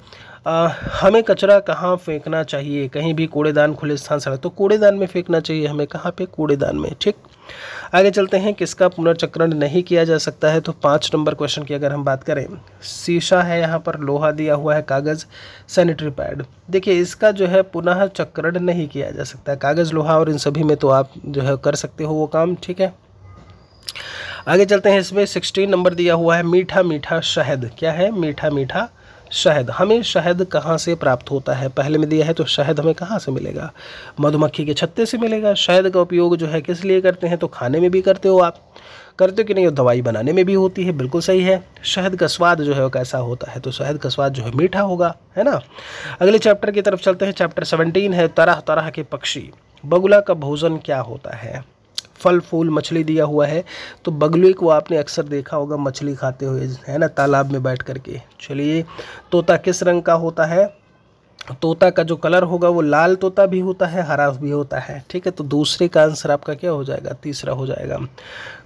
हमें कचरा कहाँ फेंकना चाहिए? कहीं भी कूड़ेदान, खुले स्थान, सड़क। तो कूड़ेदान में फेंकना चाहिए हमें। कहाँ पे? कूड़ेदान में। ठीक, आगे चलते हैं। किसका पुनर्चक्रण नहीं किया जा सकता है? तो 5 नंबर क्वेश्चन की अगर हम बात करें, शीशा है यहाँ पर, लोहा दिया हुआ है, कागज़, सैनिटरी पैड। देखिए इसका जो है पुनः चक्रण नहीं किया जा सकता। कागज़, लोहा और इन सभी में तो आप जो है कर सकते हो वो काम, ठीक है। आगे चलते हैं। इसमें 16 नंबर दिया हुआ है, मीठा मीठा शहद। क्या है? मीठा मीठा शहद। हमें शहद कहाँ से प्राप्त होता है? पहले में दिया है, तो शहद हमें कहाँ से मिलेगा? मधुमक्खी के छत्ते से मिलेगा। शहद का उपयोग जो है किस लिए करते हैं? तो खाने में भी करते हो आप, करते हो कि नहीं? दवाई बनाने में भी होती है, बिल्कुल सही है। शहद का स्वाद जो है वो कैसा होता है? तो शहद का स्वाद जो है मीठा होगा, है ना। अगले चैप्टर की तरफ चलते हैं। चैप्टर 17 है तरह तरह के पक्षी। बगुला का भोजन क्या होता है? फल फूल, मछली दिया हुआ है। तो बगुले को आपने अक्सर देखा होगा मछली खाते हुए, है ना, तालाब में बैठ करके। चलिए तोता किस रंग का होता है? तोता का जो कलर होगा वो लाल तोता भी होता है, हरा भी होता है, ठीक है। तो दूसरे का आंसर आपका क्या हो जाएगा? तीसरा हो जाएगा।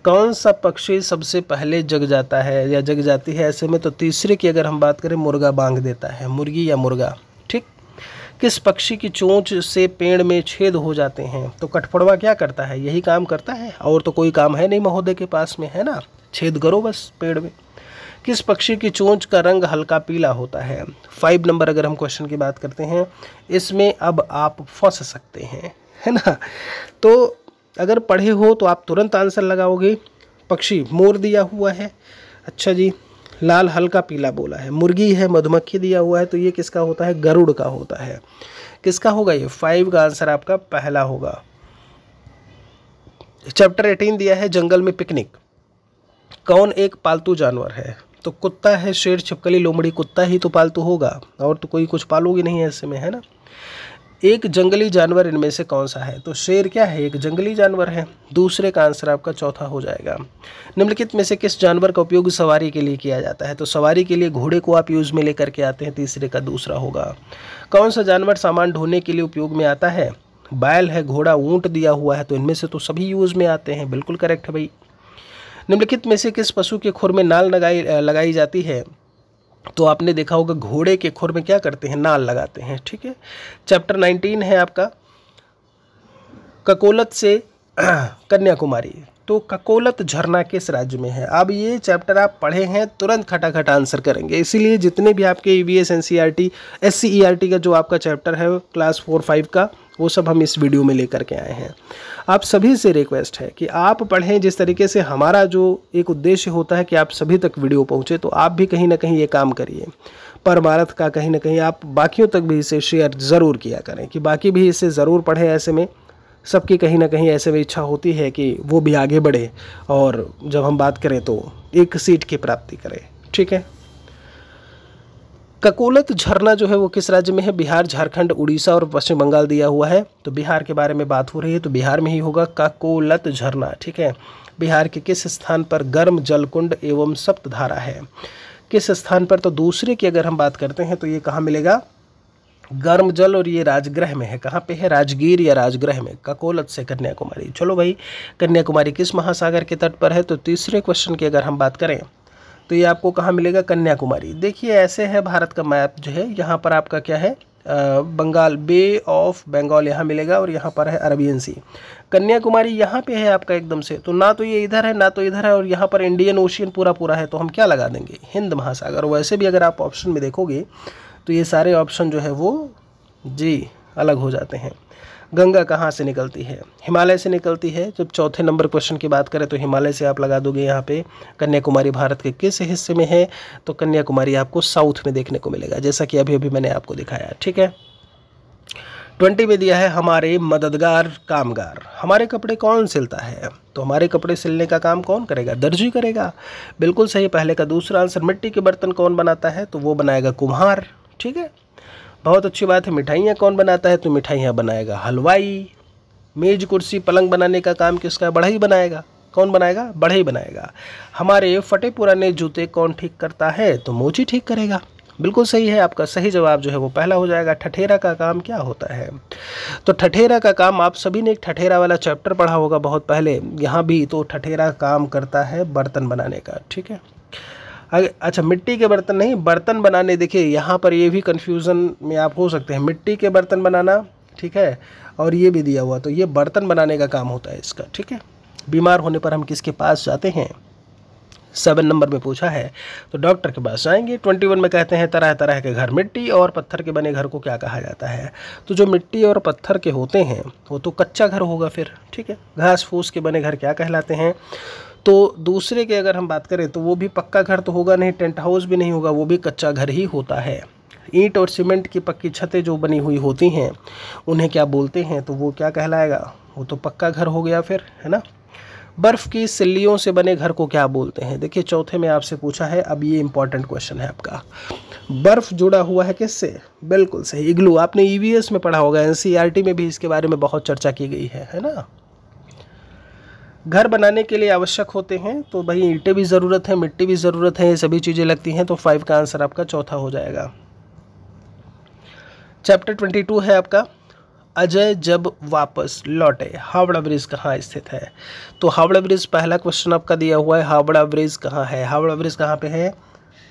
कौन सा पक्षी सबसे पहले जग जाता है या जग जाती है? ऐसे में तो तीसरे की अगर हम बात करें, मुर्गा बांग देता है, मुर्गी या मुर्गा, ठीक। किस पक्षी की चोंच से पेड़ में छेद हो जाते हैं? तो कठफोड़वा क्या करता है? यही काम करता है, और तो कोई काम है नहीं महोदय के पास में, है ना। छेद करो बस पेड़ में। किस पक्षी की चोंच का रंग हल्का पीला होता है? 5 नंबर अगर हम क्वेश्चन की बात करते हैं, इसमें अब आप फंस सकते हैं, है ना। तो अगर पढ़े हो तो आप तुरंत आंसर लगाओगे। पक्षी मोर दिया हुआ है, अच्छा जी, लाल हल्का पीला बोला है। मुर्गी है, मधुमक्खी दिया हुआ है, तो ये किसका होता है? गरुड़ का होता है। किसका होगा ये? 5 का आंसर आपका पहला होगा। चैप्टर 18 दिया है जंगल में पिकनिक। कौन एक पालतू जानवर है? तो कुत्ता है, शेर, छिपकली, लोमड़ी, कुत्ता ही तो पालतू होगा, और तो कोई कुछ पालोगे नहीं ऐसे में, है ना। एक जंगली जानवर इनमें से कौन सा है, तो शेर क्या है, एक जंगली जानवर है। दूसरे का आंसर आपका चौथा हो जाएगा। निम्नलिखित में से किस जानवर का उपयोग सवारी के लिए किया जाता है, तो सवारी के लिए घोड़े को आप यूज में लेकर के आते हैं, तीसरे का दूसरा होगा। कौन सा जानवर सामान ढोने के लिए उपयोग में आता है, बैल है, घोड़ा, ऊंट दिया हुआ है, तो इनमें से तो सभी यूज में आते हैं, बिल्कुल करेक्ट है भाई। निम्नलिखित में से किस पशु के खुर में नाल लगाई जाती है, तो आपने देखा होगा घोड़े के खुर में क्या करते हैं, नाल लगाते हैं, ठीक है। चैप्टर 19 है आपका ककोलत से कन्याकुमारी, तो ककोलत झरना किस राज्य में है। अब ये चैप्टर आप पढ़े हैं, तुरंत खटाखट आंसर करेंगे, इसीलिए जितने भी आपके ईवीएस एनसीईआरटी एससीईआरटी का जो आपका चैप्टर है क्लास 4-5 का, वो सब हम इस वीडियो में लेकर के आए हैं। आप सभी से रिक्वेस्ट है कि आप पढ़ें जिस तरीके से हमारा जो एक उद्देश्य होता है कि आप सभी तक वीडियो पहुँचे, तो आप भी कहीं ना कहीं ये काम करिए। परमार्थ का कहीं ना कहीं आप बाकियों तक भी इसे शेयर ज़रूर किया करें कि बाकी भी इसे ज़रूर पढ़ें। ऐसे में सबकी कहीं ना कहीं ऐसे में इच्छा होती है कि वो भी आगे बढ़े, और जब हम बात करें तो एक सीट की प्राप्ति करें, ठीक है। ककोलत झरना जो है वो किस राज्य में है, बिहार, झारखंड, उड़ीसा और पश्चिम बंगाल दिया हुआ है, तो बिहार के बारे में बात हो रही है, तो बिहार में ही होगा ककोलत झरना, ठीक है। बिहार के किस स्थान पर गर्म जलकुंड एवं सप्तधारा है, किस स्थान पर, तो दूसरे की अगर हम बात करते हैं तो ये कहाँ मिलेगा, गर्म जल, और ये राजगृह में है। कहाँ पे है, राजगीर या राजगृह में। ककोलत से कन्याकुमारी। चलो भाई, कन्याकुमारी किस महासागर के तट पर है, तो तीसरे क्वेश्चन की अगर हम बात करें तो ये आपको कहाँ मिलेगा, कन्याकुमारी। देखिए ऐसे है भारत का मैप जो है, यहाँ पर आपका क्या है, बंगाल, बे ऑफ बंगाल यहाँ मिलेगा, और यहाँ पर है अरबियन सी। कन्याकुमारी यहाँ पे है आपका एकदम से, तो ना तो ये इधर है ना तो इधर है, और यहाँ पर इंडियन ओशियन पूरा है, तो हम क्या लगा देंगे, हिंद महासागर। वैसे भी अगर आप ऑप्शन में देखोगे तो ये सारे ऑप्शन जो है वो जी अलग हो जाते हैं। गंगा कहाँ से निकलती है, हिमालय से निकलती है। जब चौथे नंबर क्वेश्चन की बात करें तो हिमालय से आप लगा दोगे यहाँ पे। कन्याकुमारी भारत के किस हिस्से में है, तो कन्याकुमारी आपको साउथ में देखने को मिलेगा, जैसा कि अभी अभी मैंने आपको दिखाया, ठीक है। 20 में दिया है हमारे मददगार कामगार। हमारे कपड़े कौन सिलता है, तो हमारे कपड़े सिलने का काम कौन करेगा, दर्जी करेगा, बिल्कुल सही, पहले का दूसरा आंसर। मिट्टी के बर्तन कौन बनाता है, तो वो बनाएगा कुम्हार, ठीक है, बहुत अच्छी बात है। मिठाइयाँ कौन बनाता है, तो मिठाइयाँ बनाएगा हलवाई। मेज कुर्सी पलंग बनाने का काम किसका, बढ़ई बनाएगा। कौन बनाएगा, बढ़ई बनाएगा। हमारे फटे पुराने जूते कौन ठीक करता है, तो मोची ठीक करेगा, बिल्कुल सही है। आपका सही जवाब जो है वो पहला हो जाएगा। ठठेरा का काम क्या होता है, तो ठठेरा का काम, आप सभी ने एक ठठेरा वाला चैप्टर पढ़ा होगा बहुत पहले, यहाँ भी तो ठठेरा काम करता है बर्तन बनाने का, ठीक है। अच्छा, मिट्टी के बर्तन नहीं, बर्तन बनाने। देखिए यहाँ पर ये भी कन्फ्यूज़न में आप हो सकते हैं, मिट्टी के बर्तन बनाना, ठीक है, और ये भी दिया हुआ, तो ये बर्तन बनाने का काम होता है इसका, ठीक है। बीमार होने पर हम किसके पास जाते हैं, 7 नंबर में पूछा है, तो डॉक्टर के पास जाएंगे। 21 में कहते हैं तरह तरह के घर, मिट्टी और पत्थर के बने घर को क्या कहा जाता है, तो जो मिट्टी और पत्थर के होते हैं वो तो कच्चा घर होगा फिर, ठीक है। घास फूस के बने घर क्या कहलाते हैं, तो दूसरे के अगर हम बात करें तो वो भी पक्का घर तो होगा नहीं, टेंट हाउस भी नहीं होगा, वो भी कच्चा घर ही होता है। ईंट और सीमेंट की पक्की छतें जो बनी हुई होती हैं उन्हें क्या बोलते हैं, तो वो क्या कहलाएगा, वो तो पक्का घर हो गया फिर, है ना। बर्फ़ की सिल्लियों से बने घर को क्या बोलते हैं, देखिए चौथे में आपसे पूछा है। अब ये इंपॉर्टेंट क्वेश्चन है आपका, बर्फ़ जुड़ा हुआ है किससे, बिल्कुल सही, इग्लू। आपने ईवीएस में पढ़ा होगा, एनसीईआरटी में भी इसके बारे में बहुत चर्चा की गई है ना। घर बनाने के लिए आवश्यक होते हैं, तो भाई ईंटें भी ज़रूरत है, मिट्टी भी ज़रूरत है, ये सभी चीज़ें लगती हैं, तो 5 का आंसर आपका चौथा हो जाएगा। चैप्टर 22 है आपका, अजय जब वापस लौटे। हावड़ा ब्रिज कहाँ स्थित है, तो हावड़ा ब्रिज पहला क्वेश्चन आपका दिया हुआ है, हावड़ा ब्रिज कहाँ है, हावड़ा ब्रिज कहाँ पे है,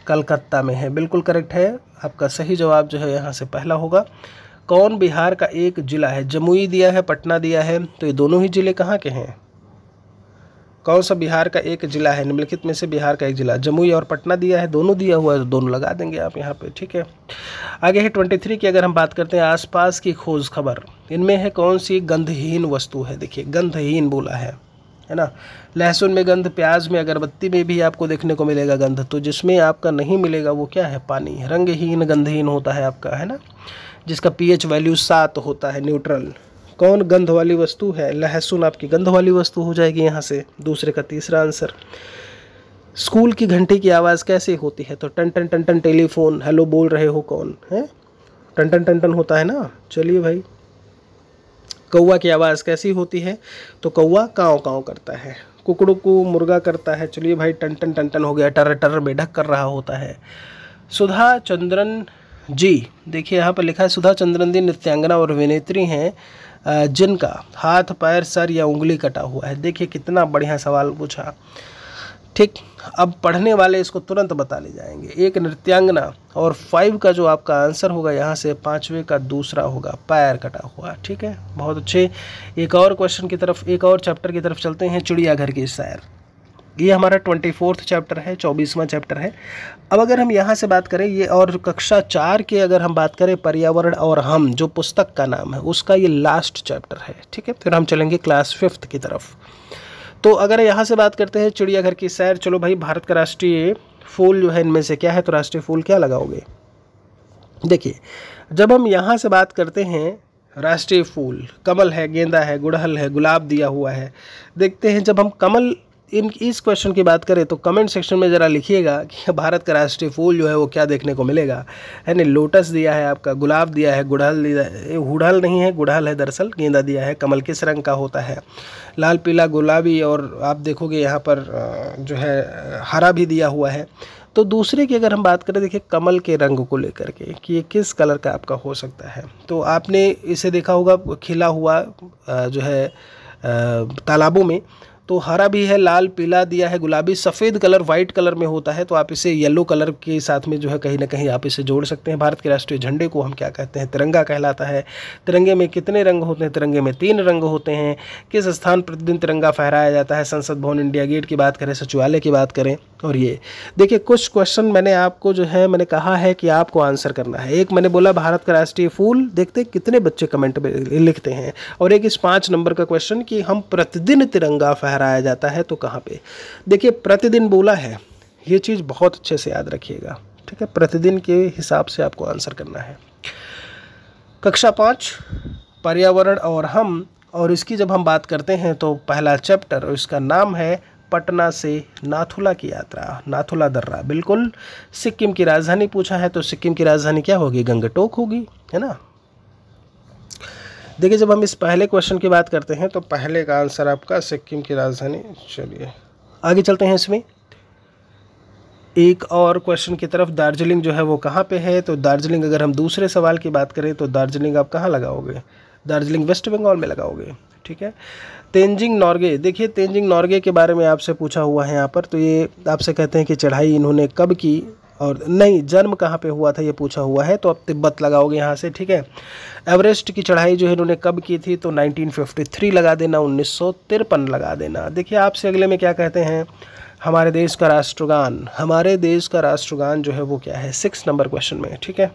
कलकत्ता में है, बिल्कुल करेक्ट है। आपका सही जवाब जो है यहाँ से पहला होगा। कौन बिहार का एक जिला है, जमुई दिया है, पटना दिया है, तो ये दोनों ही जिले कहाँ के हैं, कौन सा बिहार का एक जिला है, निम्नलिखित में से बिहार का एक जिला, जमुई और पटना दिया है, दोनों दिया हुआ है, तो दोनों लगा देंगे आप यहाँ पे, ठीक है। आगे है 23 की अगर हम बात करते हैं, आसपास की खोज खबर, इनमें है कौन सी गंधहीन वस्तु है, देखिए गंधहीन बोला है ना। लहसुन में गंध, प्याज में, अगरबत्ती में भी आपको देखने को मिलेगा गंध, तो जिसमें आपका नहीं मिलेगा वो क्या है, पानी। रंगहीन गंधहीन होता है आपका, है ना, जिसका pH वैल्यू 7 होता है, न्यूट्रल। कौन गंध वाली वस्तु है, लहसुन आपकी गंध वाली वस्तु हो जाएगी यहाँ से, दूसरे का तीसरा आंसर। स्कूल की घंटी की आवाज़ कैसे होती है? तो टन टन टन टन टेलीफोन, हेलो बोल रहे हो कौन है? टन टन टन टन होता है ना। चलिए भाई, कौवा की आवाज़ कैसी होती है? तो कौवा काँव काँव करता है। कुकड़ू को मुर्गा करता है। चलिए भाई, टन टन टन टन हो गया, टर टर बेढक कर रहा होता है। सुधा चंद्रन जी, देखिए यहाँ पर लिखा है सुधा चंद्रन जी नृत्यांगना और अभिनेत्री हैं जिनका हाथ पैर सर या उंगली कटा हुआ है। देखिए कितना बढ़िया सवाल पूछा। ठीक, अब पढ़ने वाले इसको तुरंत बता ले जाएंगे। एक नृत्यांगना, और 5 का जो आपका आंसर होगा यहाँ से 5वें का दूसरा होगा पैर कटा हुआ। ठीक है, बहुत अच्छे। एक और क्वेश्चन की तरफ, एक और चैप्टर की तरफ चलते हैं, चिड़ियाघर की सैर। ये हमारा 24वां चैप्टर है, 24वां चैप्टर है। अब अगर हम यहाँ से बात करें, ये और कक्षा 4 के अगर हम बात करें, पर्यावरण और हम जो पुस्तक का नाम है उसका ये लास्ट चैप्टर है। ठीक है, फिर हम चलेंगे क्लास 5th की तरफ। तो अगर यहाँ से बात करते हैं चिड़ियाघर की सैर, चलो भाई, भारत का राष्ट्रीय फूल जो है इनमें से क्या है? तो राष्ट्रीय फूल क्या लगाओगे? देखिए, जब हम यहाँ से बात करते हैं राष्ट्रीय फूल, कमल है, गेंदा है, गुड़हल है, गुलाब दिया हुआ है। देखते हैं, जब हम कमल इस क्वेश्चन की बात करें तो कमेंट सेक्शन में ज़रा लिखिएगा कि भारत का राष्ट्रीय फूल जो है वो क्या देखने को मिलेगा, है ना। लोटस दिया है आपका, गुलाब दिया है, गुड़हल दिया है, गुड़हल नहीं है, गुड़हल है दरअसल, गेंदा दिया है। कमल किस रंग का होता है? लाल, पीला, गुलाबी, और आप देखोगे यहाँ पर जो है हरा भी दिया हुआ है। तो दूसरे की अगर हम बात करें, देखिए कमल के रंग को लेकर के कि ये किस कलर का आपका हो सकता है, तो आपने इसे देखा होगा खिला हुआ जो है तालाबों में, तो हरा भी है, लाल, पीला दिया है, गुलाबी, सफ़ेद कलर वाइट कलर में होता है, तो आप इसे येलो कलर के साथ में जो है कहीं ना कहीं आप इसे जोड़ सकते हैं। भारत के राष्ट्रीय झंडे को हम क्या कहते हैं? तिरंगा कहलाता है। तिरंगे में कितने रंग होते हैं? तिरंगे में 3 रंग होते हैं। किस स्थान प्रतिदिन तिरंगा फहराया जाता है? संसद भवन, इंडिया गेट की बात करें, सचिवालय की बात करें। और ये देखिए, कुछ क्वेश्चन मैंने आपको जो है मैंने कहा है कि आपको आंसर करना है। एक मैंने बोला भारत का राष्ट्रीय फूल, देखते कितने बच्चे कमेंट में लिखते हैं। और एक इस 5 नंबर का क्वेश्चन कि हम प्रतिदिन तिरंगा फहराया जाता है, तो कहाँ पे? देखिए, प्रतिदिन बोला है, ये चीज़ बहुत अच्छे से याद रखिएगा। ठीक है, प्रतिदिन के हिसाब से आपको आंसर करना है। कक्षा 5 पर्यावरण और हम, और इसकी जब हम बात करते हैं तो पहला चैप्टर, और इसका नाम है पटना से नाथुला की यात्रा, नाथुला दर्रा। बिल्कुल, सिक्किम की राजधानी पूछा है, तो सिक्किम की राजधानी क्या होगी? गंगटोक होगी, है ना। देखिए, जब हम इस पहले क्वेश्चन की बात करते हैं तो पहले का आंसर आपका सिक्किम की राजधानी। चलिए आगे चलते हैं इसमें एक और क्वेश्चन की तरफ। दार्जिलिंग जो है वो कहाँ पे है? तो दार्जिलिंग, अगर हम दूसरे सवाल की बात करें तो दार्जिलिंग आप कहाँ लगाओगे? दार्जिलिंग वेस्ट बंगाल में लगाओगे। ठीक है। तेंजिंग नोर्गे, देखिए तेंजिंग नोर्गे के बारे में आपसे पूछा हुआ है यहाँ पर, तो ये आपसे कहते हैं कि चढ़ाई इन्होंने कब की, और नहीं जन्म कहाँ पे हुआ था ये पूछा हुआ है, तो आप तिब्बत लगाओगे यहाँ से। ठीक है। एवरेस्ट की चढ़ाई जो है इन्होंने कब की थी? तो 1953 लगा देना, 1953 लगा देना। देखिए आपसे अगले में क्या कहते हैं, हमारे देश का राष्ट्रगान, हमारे देश का राष्ट्रगान जो है वो क्या है? 6 नंबर क्वेश्चन में। ठीक है।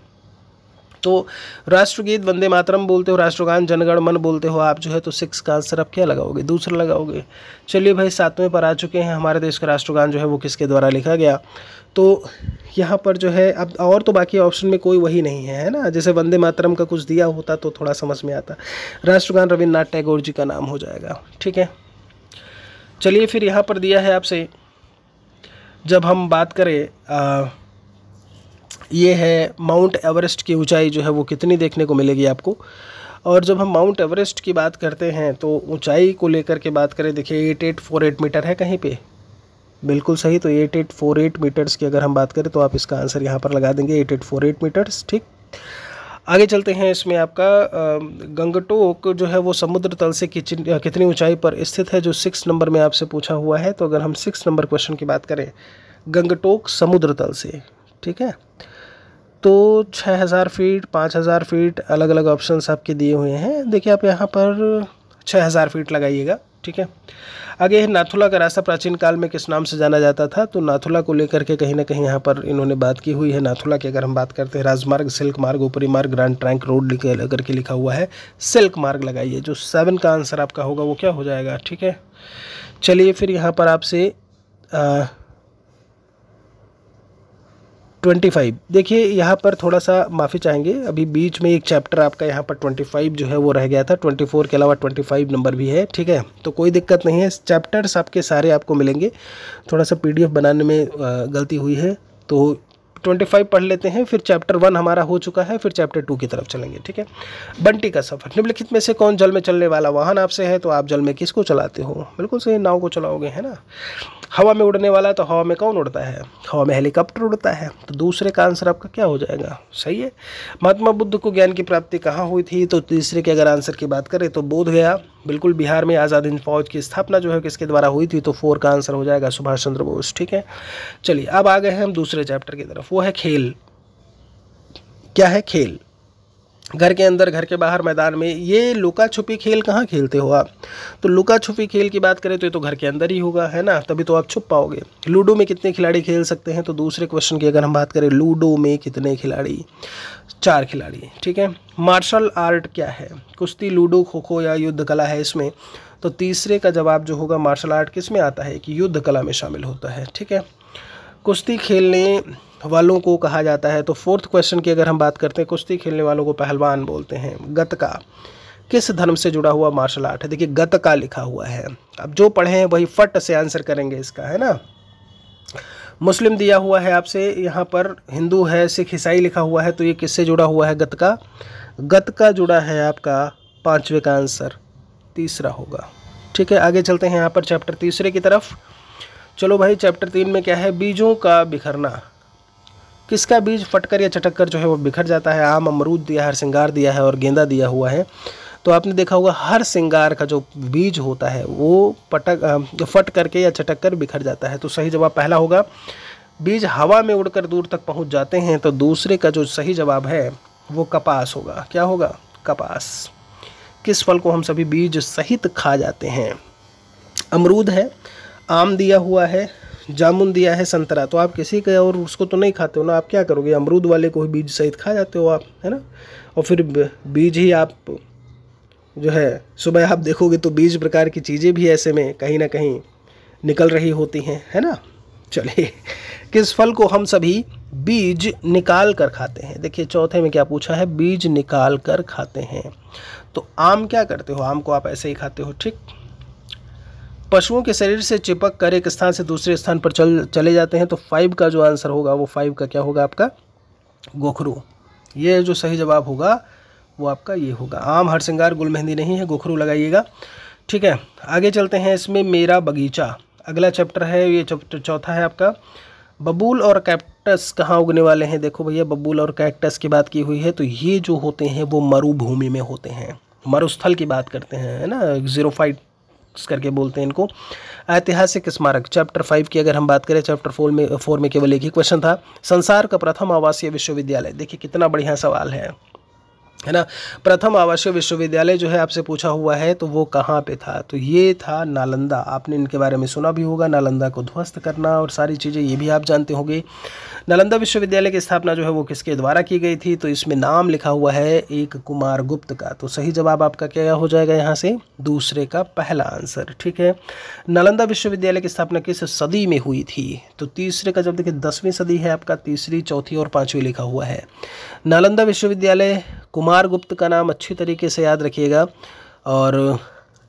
तो राष्ट्रगीत वंदे मातरम बोलते हो, राष्ट्रगान जनगण मन बोलते हो आप जो है, तो 6 का आंसर आप क्या लगाओगे? दूसरा लगाओगे। चलिए भाई 7वें पर आ चुके हैं, हमारे देश का राष्ट्रगान जो है वो किसके द्वारा लिखा गया? तो यहाँ पर जो है अब और तो बाकी ऑप्शन में कोई वही नहीं है, है ना। जैसे वंदे मातरम का कुछ दिया होता तो थोड़ा समझ में आता। राष्ट्रगान रविन्द्रनाथ टैगोर जी का नाम हो जाएगा। ठीक है। चलिए फिर यहाँ पर दिया है आपसे, जब हम बात करें ये है माउंट एवरेस्ट की ऊंचाई जो है वो कितनी देखने को मिलेगी आपको। और जब हम माउंट एवरेस्ट की बात करते हैं तो ऊंचाई को लेकर के बात करें, देखिए 8848 मीटर है कहीं पे, बिल्कुल सही। तो 8848 मीटर्स की अगर हम बात करें तो आप इसका आंसर यहाँ पर लगा देंगे 8848 मीटर्स। ठीक। आगे चलते हैं, इसमें आपका गंगटोक जो है वो समुद्र तल से कितनी ऊंचाई पर स्थित है, जो 6 नंबर में आपसे पूछा हुआ है। तो अगर हम 6 नंबर क्वेश्चन की बात करें, गंगटोक समुद्र तल से, ठीक है, तो 6000 फीट, 5000 फीट, अलग अलग ऑप्शंस आपके दिए हुए हैं। देखिए आप यहाँ पर 6000 फीट लगाइएगा। ठीक है। आगे है नाथुला का रास्ता प्राचीन काल में किस नाम से जाना जाता था? तो नाथुला को लेकर के कहीं ना कहीं यहाँ पर इन्होंने बात की हुई है। नाथुला की अगर हम बात करते हैं, राजमार्ग, सिल्क मार्ग, ऊपरी मार्ग, ग्रैंड ट्रंक रोड करके लिखा हुआ है, सिल्क मार्ग लगाइए। जो 7 का आंसर आपका होगा वो क्या हो जाएगा? ठीक है। चलिए फिर यहाँ पर आपसे 25। देखिए यहाँ पर थोड़ा सा माफ़ी चाहेंगे, अभी बीच में एक चैप्टर आपका यहाँ पर 25 जो है वो रह गया था। 24 के अलावा 25 नंबर भी है, ठीक है। तो कोई दिक्कत नहीं है, चैप्टर्स आपके सारे आपको मिलेंगे। थोड़ा सा PDF बनाने में गलती हुई है, तो 25 पढ़ लेते हैं, फिर चैप्टर 1 हमारा हो चुका है, फिर चैप्टर 2 की तरफ चलेंगे, ठीक है। बंटी का सफ़र। निम्नलिखित में से कौन जल में चलने वाला वाहन आपसे है? तो आप जल में किसको चलाते हो? बिल्कुल सही, नाव को चलाओगे, है ना। हवा में उड़ने वाला, तो हवा में कौन उड़ता है? हवा में हेलीकॉप्टर उड़ता है। तो दूसरे का आंसर आपका क्या हो जाएगा? सही है। महात्मा बुद्ध को ज्ञान की प्राप्ति कहाँ हुई थी? तो तीसरे के अगर आंसर की बात करें तो बोध गया। बिल्कुल, बिहार में आज़ाद हिंद फौज की स्थापना जो है किसके द्वारा हुई थी? तो 4 का आंसर हो जाएगा सुभाष चंद्र बोस, ठीक है। चलिए अब आ गए हैं हम दूसरे चैप्टर की तरफ, वो है खेल। क्या है? खेल। घर के अंदर, घर के बाहर, मैदान में। ये लुका छुपी खेल कहाँ खेलते हो आप? तो लुका छुपी खेल की बात करें तो ये तो घर के अंदर ही होगा, है ना, तभी तो आप छुप पाओगे। लूडो में कितने खिलाड़ी खेल सकते हैं? तो दूसरे क्वेश्चन की अगर हम बात करें, लूडो में कितने खिलाड़ी? 4 खिलाड़ी, ठीक है। मार्शल आर्ट क्या है? कुश्ती, लूडो, खो खो या युद्ध कला है इसमें? तो तीसरे का जवाब जो होगा मार्शल आर्ट किस में आता है? कि युद्ध कला में शामिल होता है, ठीक है। कुश्ती खेलने वालों को कहा जाता है? तो 4th क्वेश्चन की अगर हम बात करते हैं, कुश्ती खेलने वालों को पहलवान बोलते हैं। गतका किस धर्म से जुड़ा हुआ मार्शल आर्ट है? देखिए गतका लिखा हुआ है, अब जो पढ़े हैं वही फट से आंसर करेंगे इसका, है ना। मुस्लिम दिया हुआ है आपसे, यहाँ पर हिंदू है, सिख, ईसाई लिखा हुआ है, तो ये किससे जुड़ा हुआ है? गतका। गतका जुड़ा है आपका 5वें का आंसर तीसरा होगा, ठीक है। आगे चलते हैं यहाँ पर चैप्टर तीसरे की तरफ। चलो भाई, चैप्टर 3 में क्या है? बीजों का बिखरना। किसका बीज फटकर या चटककर जो है वो बिखर जाता है? आम, अमरूद दिया है, हरसिंगार दिया है और गेंदा दिया हुआ है। तो आपने देखा होगा हर सिंगार का जो बीज होता है वो फट करके या चटक कर बिखर जाता है। तो सही जवाब पहला होगा। बीज हवा में उड़कर दूर तक पहुंच जाते हैं। तो दूसरे का जो सही जवाब है वो कपास होगा। क्या होगा? कपास। किस फल को हम सभी बीज सहित खा जाते हैं? अमरूद है, आम दिया हुआ है, जामुन दिया है, संतरा। तो आप किसी का और उसको तो नहीं खाते हो ना, आप क्या करोगे? अमरूद वाले को ही बीज सहित खा जाते हो आप, है ना। और फिर बीज ही आप जो है सुबह आप देखोगे तो बीज प्रकार की चीज़ें भी ऐसे में कहीं ना कहीं निकल रही होती हैं, है ना। चलिए, किस फल को हम सभी बीज निकाल कर खाते हैं? देखिए चौथे में क्या पूछा है? बीज निकाल कर खाते हैं। तो आम क्या करते हो? आम को आप ऐसे ही खाते हो, ठीक। पशुओं के शरीर से चिपक कर एक स्थान से दूसरे स्थान पर चले जाते हैं। तो 5 का जो आंसर होगा वो 5 का क्या होगा आपका? गोखरू। ये जो सही जवाब होगा वो आपका ये होगा। आम, हरसिंगार, गुलमेहंदी नहीं है, गोखरू लगाइएगा, ठीक है। आगे चलते हैं इसमें, मेरा बगीचा अगला चैप्टर है, ये चैप्टर चौथा है आपका। बबूल और कैक्टस कहाँ उगने वाले हैं? देखो भैया, बबूल और कैक्टस की बात की हुई है, तो ये जो होते हैं वो मरुभूमि में होते हैं, मरुस्थल की बात करते हैं, है ना। ज़ीरोफाइट करके बोलते हैं इनको। ऐतिहासिक स्मारक चैप्टर 5 की अगर हम बात करें, चैप्टर 4 में केवल एक ही क्वेश्चन था। संसार का प्रथम आवासीय विश्वविद्यालय। देखिए कितना बढ़िया सवाल है ना। प्रथम आवासीय विश्वविद्यालय जो है आपसे पूछा हुआ है, तो वो कहाँ पे था? तो ये था नालंदा। आपने इनके बारे में सुना भी होगा, नालंदा को ध्वस्त करना और सारी चीज़ें ये भी आप जानते होंगे। नालंदा विश्वविद्यालय की स्थापना जो है वो किसके द्वारा की गई थी? तो इसमें नाम लिखा हुआ है एक कुमार गुप्त का। तो सही जवाब आपका क्या हो जाएगा यहाँ से? दूसरे का पहला आंसर, ठीक है। नालंदा विश्वविद्यालय की स्थापना किस सदी में हुई थी? तो तीसरे का जब देखिए 10वीं सदी है आपका, तीसरी, चौथी और 5वीं लिखा हुआ है। नालंदा विश्वविद्यालय कुमार गुप्त का नाम अच्छी तरीके से याद रखिएगा। और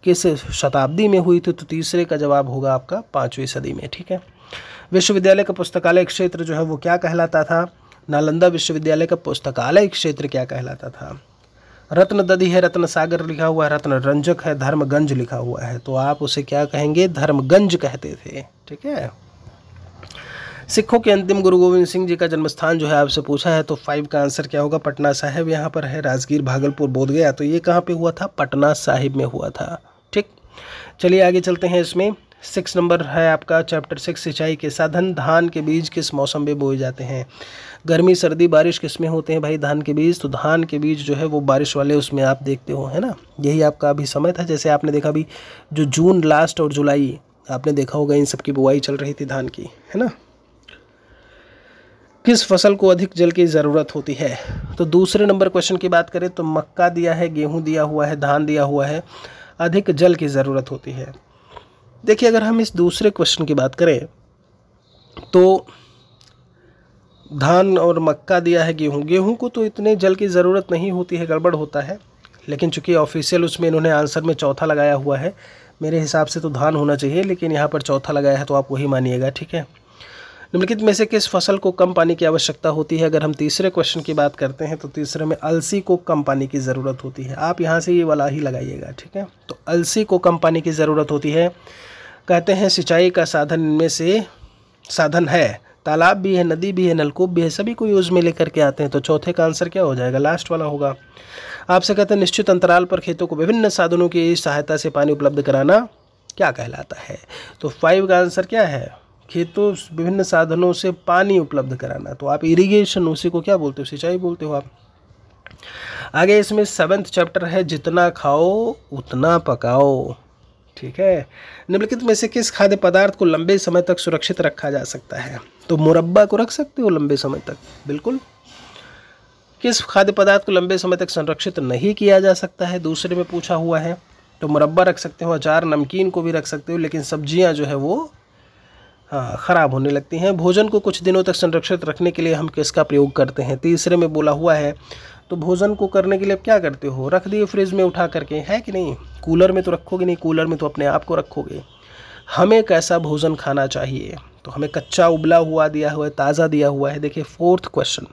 किस शताब्दी में हुई थी? तो तीसरे का जवाब होगा आपका 5वीं सदी में, ठीक है। विश्वविद्यालय का पुस्तकालय क्षेत्र जो है वो क्या कहलाता था? नालंदा विश्वविद्यालय का पुस्तकालय क्षेत्र क्या कहलाता था? रत्नदधी है, रत्न सागर लिखा हुआ है, रत्न रंजक है, धर्मगंज लिखा हुआ है। तो आप उसे क्या कहेंगे? धर्मगंज कहते थे, ठीक है। सिखों के अंतिम गुरु गोविंद सिंह जी का जन्मस्थान जो है आपसे पूछा है, तो 5 का आंसर क्या होगा? पटना साहिब यहाँ पर है, राजगीर, भागलपुर, बोधगया। तो ये कहाँ पे हुआ था? पटना साहिब में हुआ था, ठीक। चलिए आगे चलते हैं। इसमें 6 नंबर है आपका चैप्टर 6, सिंचाई के साधन। धान के बीज किस मौसम में बोए जाते हैं? गर्मी, सर्दी, बारिश किस में होते हैं भाई धान के बीज? तो धान के बीज जो है वो बारिश वाले उसमें आप देखते हो, है ना। यही आपका अभी समय था, जैसे आपने देखा अभी जो जून लास्ट और जुलाई आपने देखा होगा, इन सब की बुआई चल रही थी धान की, है ना। किस फसल को अधिक जल की ज़रूरत होती है? तो दूसरे नंबर क्वेश्चन की बात करें तो मक्का दिया है, गेहूं दिया हुआ है, धान दिया हुआ है, अधिक जल की ज़रूरत होती है। देखिए अगर हम इस दूसरे क्वेश्चन की बात करें तो धान और मक्का दिया है गेहूँ। गेहूँ को तो इतने जल की ज़रूरत नहीं होती है, गड़बड़ होता है, लेकिन चूंकि ऑफिशियल उसमें इन्होंने आंसर में चौथा लगाया हुआ है, मेरे हिसाब से तो धान होना चाहिए, लेकिन यहाँ पर चौथा लगाया है तो आप वही मानिएगा, ठीक है। निम्नलिखित में से किस फसल को कम पानी की आवश्यकता होती है? अगर हम तीसरे क्वेश्चन की बात करते हैं तो तीसरे में अलसी को कम पानी की ज़रूरत होती है। आप यहाँ से ये वाला ही लगाइएगा, ठीक है। तो अलसी को कम पानी की ज़रूरत होती है। कहते हैं सिंचाई का साधन इनमें से साधन है, तालाब भी है, नदी भी है, नलकूप भी है, सभी को यूज़ में लेकर के आते हैं। तो चौथे का आंसर क्या हो जाएगा? लास्ट वाला होगा। आपसे कहते हैं निश्चित अंतराल पर खेतों को विभिन्न साधनों की सहायता से पानी उपलब्ध कराना क्या कहलाता है? तो 5 का आंसर क्या है? खेतों विभिन्न साधनों से पानी उपलब्ध कराना। तो आप इरिगेशन, उसी को क्या बोलते हो? सिंचाई बोलते हो आप। आगे इसमें 7th चैप्टर है, जितना खाओ उतना पकाओ, ठीक है। निम्नलिखित में से किस खाद्य पदार्थ को लंबे समय तक सुरक्षित रखा जा सकता है? तो मुरब्बा को रख सकते हो लंबे समय तक, बिल्कुल। किस खाद्य पदार्थ को लंबे समय तक संरक्षित नहीं किया जा सकता है? दूसरे में पूछा हुआ है। तो मुरब्बा रख सकते हो, अचार, नमकीन को भी रख सकते हो, लेकिन सब्जियां जो है वो ख़राब होने लगती हैं। भोजन को कुछ दिनों तक संरक्षित रखने के लिए हम किसका प्रयोग करते हैं? तीसरे में बोला हुआ है। तो भोजन को करने के लिए क्या करते हो? रख दिए फ्रिज में उठा करके, है कि नहीं? कूलर में तो रखोगे नहीं, कूलर में तो अपने आप को रखोगे। हमें कैसा भोजन खाना चाहिए? तो हमें कच्चा उबला हुआ दिया हुआ है, ताज़ा दिया हुआ है। देखिए 4th क्वेश्चन।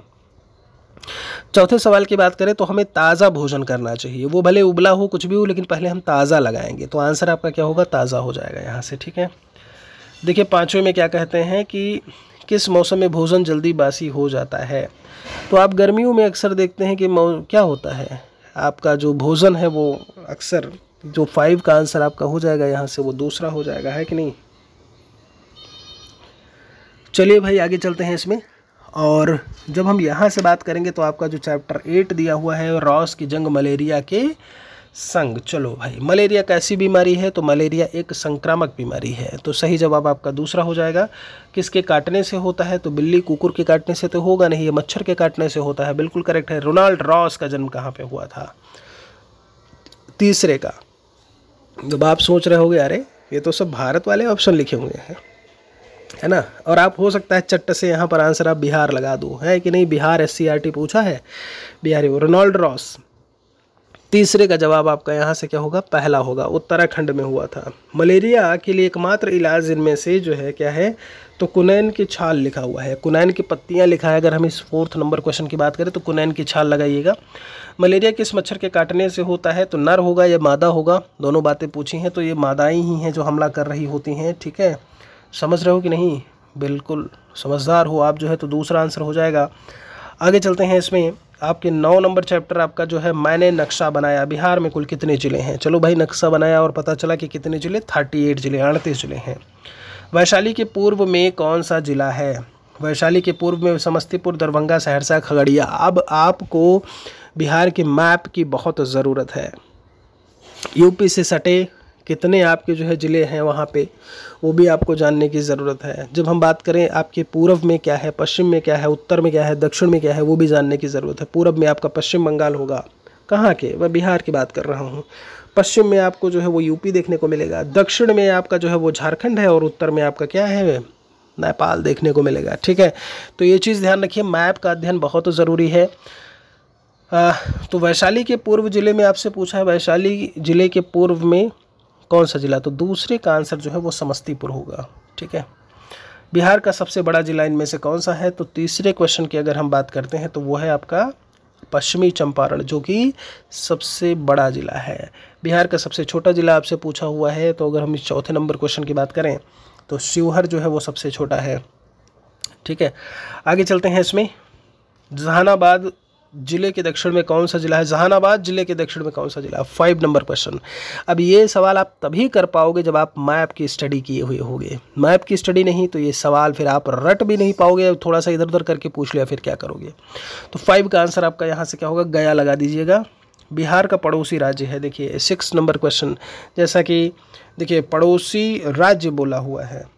चौथे सवाल की बात करें तो हमें ताज़ा भोजन करना चाहिए, वो भले उबला हो कुछ भी हो, लेकिन पहले हम ताज़ा लगाएंगे। तो आंसर आपका क्या होगा? ताज़ा हो जाएगा यहाँ से, ठीक है। देखिए 5वें में क्या कहते हैं कि किस मौसम में भोजन जल्दी बासी हो जाता है? तो आप गर्मियों में अक्सर देखते हैं कि क्या होता है, आपका जो भोजन है वो अक्सर, जो 5 का आंसर आपका हो जाएगा यहाँ से, वो दूसरा हो जाएगा, है कि नहीं। चलिए भाई आगे चलते हैं इसमें। और जब हम यहाँ से बात करेंगे तो आपका जो चैप्टर 8 दिया हुआ है, रॉस की जंग मलेरिया के संग। चलो भाई, मलेरिया कैसी बीमारी है? तो मलेरिया एक संक्रामक बीमारी है। तो सही जवाब आपका दूसरा हो जाएगा। किसके काटने से होता है? तो बिल्ली कुकुर के काटने से तो होगा नहीं, ये मच्छर के काटने से होता है, बिल्कुल करेक्ट है। रोनाल्ड रॉस का जन्म कहाँ पे हुआ था? तीसरे का। जब आप सोच रहे होगे अरे ये तो सब भारत वाले ऑप्शन लिखे हुए हैं, है ना, और आप हो सकता है चट्ट से यहाँ पर आंसर आप बिहार लगा दो, है कि नहीं। बिहार SCRT पूछा है, बिहारी रोनाल्ड रॉस। तीसरे का जवाब आपका यहाँ से क्या होगा? पहला होगा, उत्तराखंड में हुआ था। मलेरिया के लिए एकमात्र इलाज इनमें से जो है क्या है? तो कुनैन की छाल लिखा हुआ है, कुनैन की पत्तियाँ लिखा है। अगर हम इस 4th नंबर क्वेश्चन की बात करें तो कुनैन की छाल लगाइएगा। मलेरिया किस मच्छर के काटने से होता है? तो नर होगा या मादा होगा? दोनों बातें पूछी हैं, तो ये मादाएँ ही हैं जो हमला कर रही होती हैं, ठीक है। समझ रहे हो कि नहीं? बिल्कुल समझदार हो आप जो है, तो दूसरा आंसर हो जाएगा। आगे चलते हैं इसमें। आपके 9 नंबर चैप्टर आपका जो है, मैंने नक्शा बनाया। बिहार में कुल कितने ज़िले हैं? चलो भाई, नक्शा बनाया और पता चला कि कितने ज़िले? 38 ज़िले, 38 ज़िले हैं। वैशाली के पूर्व में कौन सा ज़िला है? वैशाली के पूर्व में समस्तीपुर, दरभंगा, सहरसा, खगड़िया। अब आपको बिहार के मैप की बहुत ज़रूरत है। यूपी से सटे कितने आपके जो है ज़िले हैं वहाँ पे, वो भी आपको जानने की ज़रूरत है। जब हम बात करें आपके पूर्व में क्या है, पश्चिम में क्या है, उत्तर में क्या है, दक्षिण में क्या है, वो भी जानने की ज़रूरत है। पूर्व में आपका पश्चिम बंगाल होगा, कहाँ के? मैं बिहार की बात कर रहा हूँ। पश्चिम में आपको जो है वो यूपी देखने को मिलेगा, दक्षिण में आपका जो है वो झारखंड है, और उत्तर में आपका क्या है? नेपाल देखने को मिलेगा, ठीक है। तो ये चीज़ ध्यान रखिए, मैप का अध्ययन बहुत ज़रूरी है। तो वैशाली के पूर्व ज़िले में आपसे पूछा है, वैशाली ज़िले के पूर्व में कौन सा ज़िला? तो दूसरे का आंसर जो है वो समस्तीपुर होगा, ठीक है। बिहार का सबसे बड़ा ज़िला इनमें से कौन सा है? तो तीसरे क्वेश्चन की अगर हम बात करते हैं तो वो है आपका पश्चिमी चंपारण, जो कि सबसे बड़ा ज़िला है। बिहार का सबसे छोटा ज़िला आपसे पूछा हुआ है, तो अगर हम इस चौथे नंबर क्वेश्चन की बात करें तो शिवहर जो है वो सबसे छोटा है, ठीक है। आगे चलते हैं इसमें। जहानाबाद जिले के दक्षिण में कौन सा जिला है? जहानाबाद जिले के दक्षिण में कौन सा जिला? 5 नंबर क्वेश्चन। अब ये सवाल आप तभी कर पाओगे जब आप मैप की स्टडी किए हुए होगे। मैप की स्टडी नहीं तो ये सवाल फिर आप रट भी नहीं पाओगे, थोड़ा सा इधर उधर करके पूछ लिया फिर क्या करोगे। तो 5 का आंसर आपका यहाँ से क्या होगा? गया लगा दीजिएगा। बिहार का पड़ोसी राज्य है, देखिए 6 नंबर क्वेश्चन। जैसा कि देखिए पड़ोसी राज्य बोला हुआ है,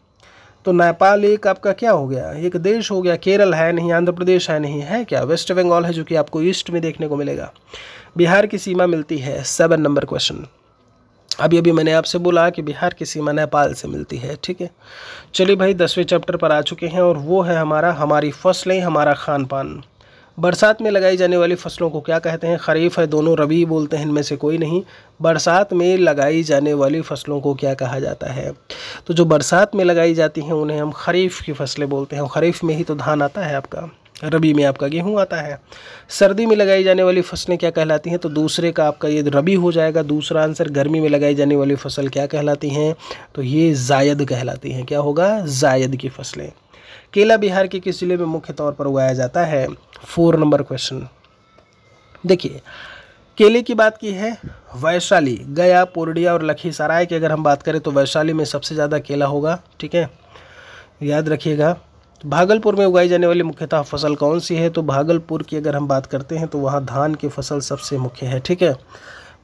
तो नेपाल एक आपका क्या हो गया? एक देश हो गया। केरल है नहीं, आंध्र प्रदेश है नहीं, है क्या? वेस्ट बंगाल है, जो कि आपको ईस्ट में देखने को मिलेगा। बिहार की सीमा मिलती है 7 नंबर क्वेश्चन। अभी अभी मैंने आपसे बोला कि बिहार की सीमा नेपाल से मिलती है, ठीक है। चलिए भाई 10वें चैप्टर पर आ चुके हैं और वो है हमारी फसलें, हमारा खान पान। बरसात में लगाई जाने वाली फसलों को क्या कहते हैं? खरीफ है, दोनों रबी बोलते हैं, इनमें से कोई नहीं। बरसात में लगाई जाने वाली फसलों को क्या कहा जाता है? तो जो बरसात में लगाई जाती हैं उन्हें हम खरीफ की फसलें बोलते हैं। खरीफ में ही तो धान आता है आपका, रबी में आपका गेहूं आता है। सर्दी में लगाई जाने वाली फसलें क्या कहलाती हैं? तो दूसरे का आपका ये रबी हो जाएगा। दूसरा आंसर, गर्मी में लगाई जाने वाली फसल क्या कहलाती हैं? तो ये जायद कहलाती हैं। क्या होगा? जायद की फसलें। केला बिहार के किस जिले में मुख्य तौर पर उगाया जाता है? 4 नंबर क्वेश्चन। देखिए, केले की बात की है वैशाली, गया, पूर्णिया और लखीसराय की अगर हम बात करें तो वैशाली में सबसे ज़्यादा केला होगा, ठीक है, याद रखिएगा। भागलपुर में उगाई जाने वाली मुख्यतः फसल कौन सी है? तो भागलपुर की अगर हम बात करते हैं तो वहाँ धान की फसल सबसे मुख्य है, ठीक है,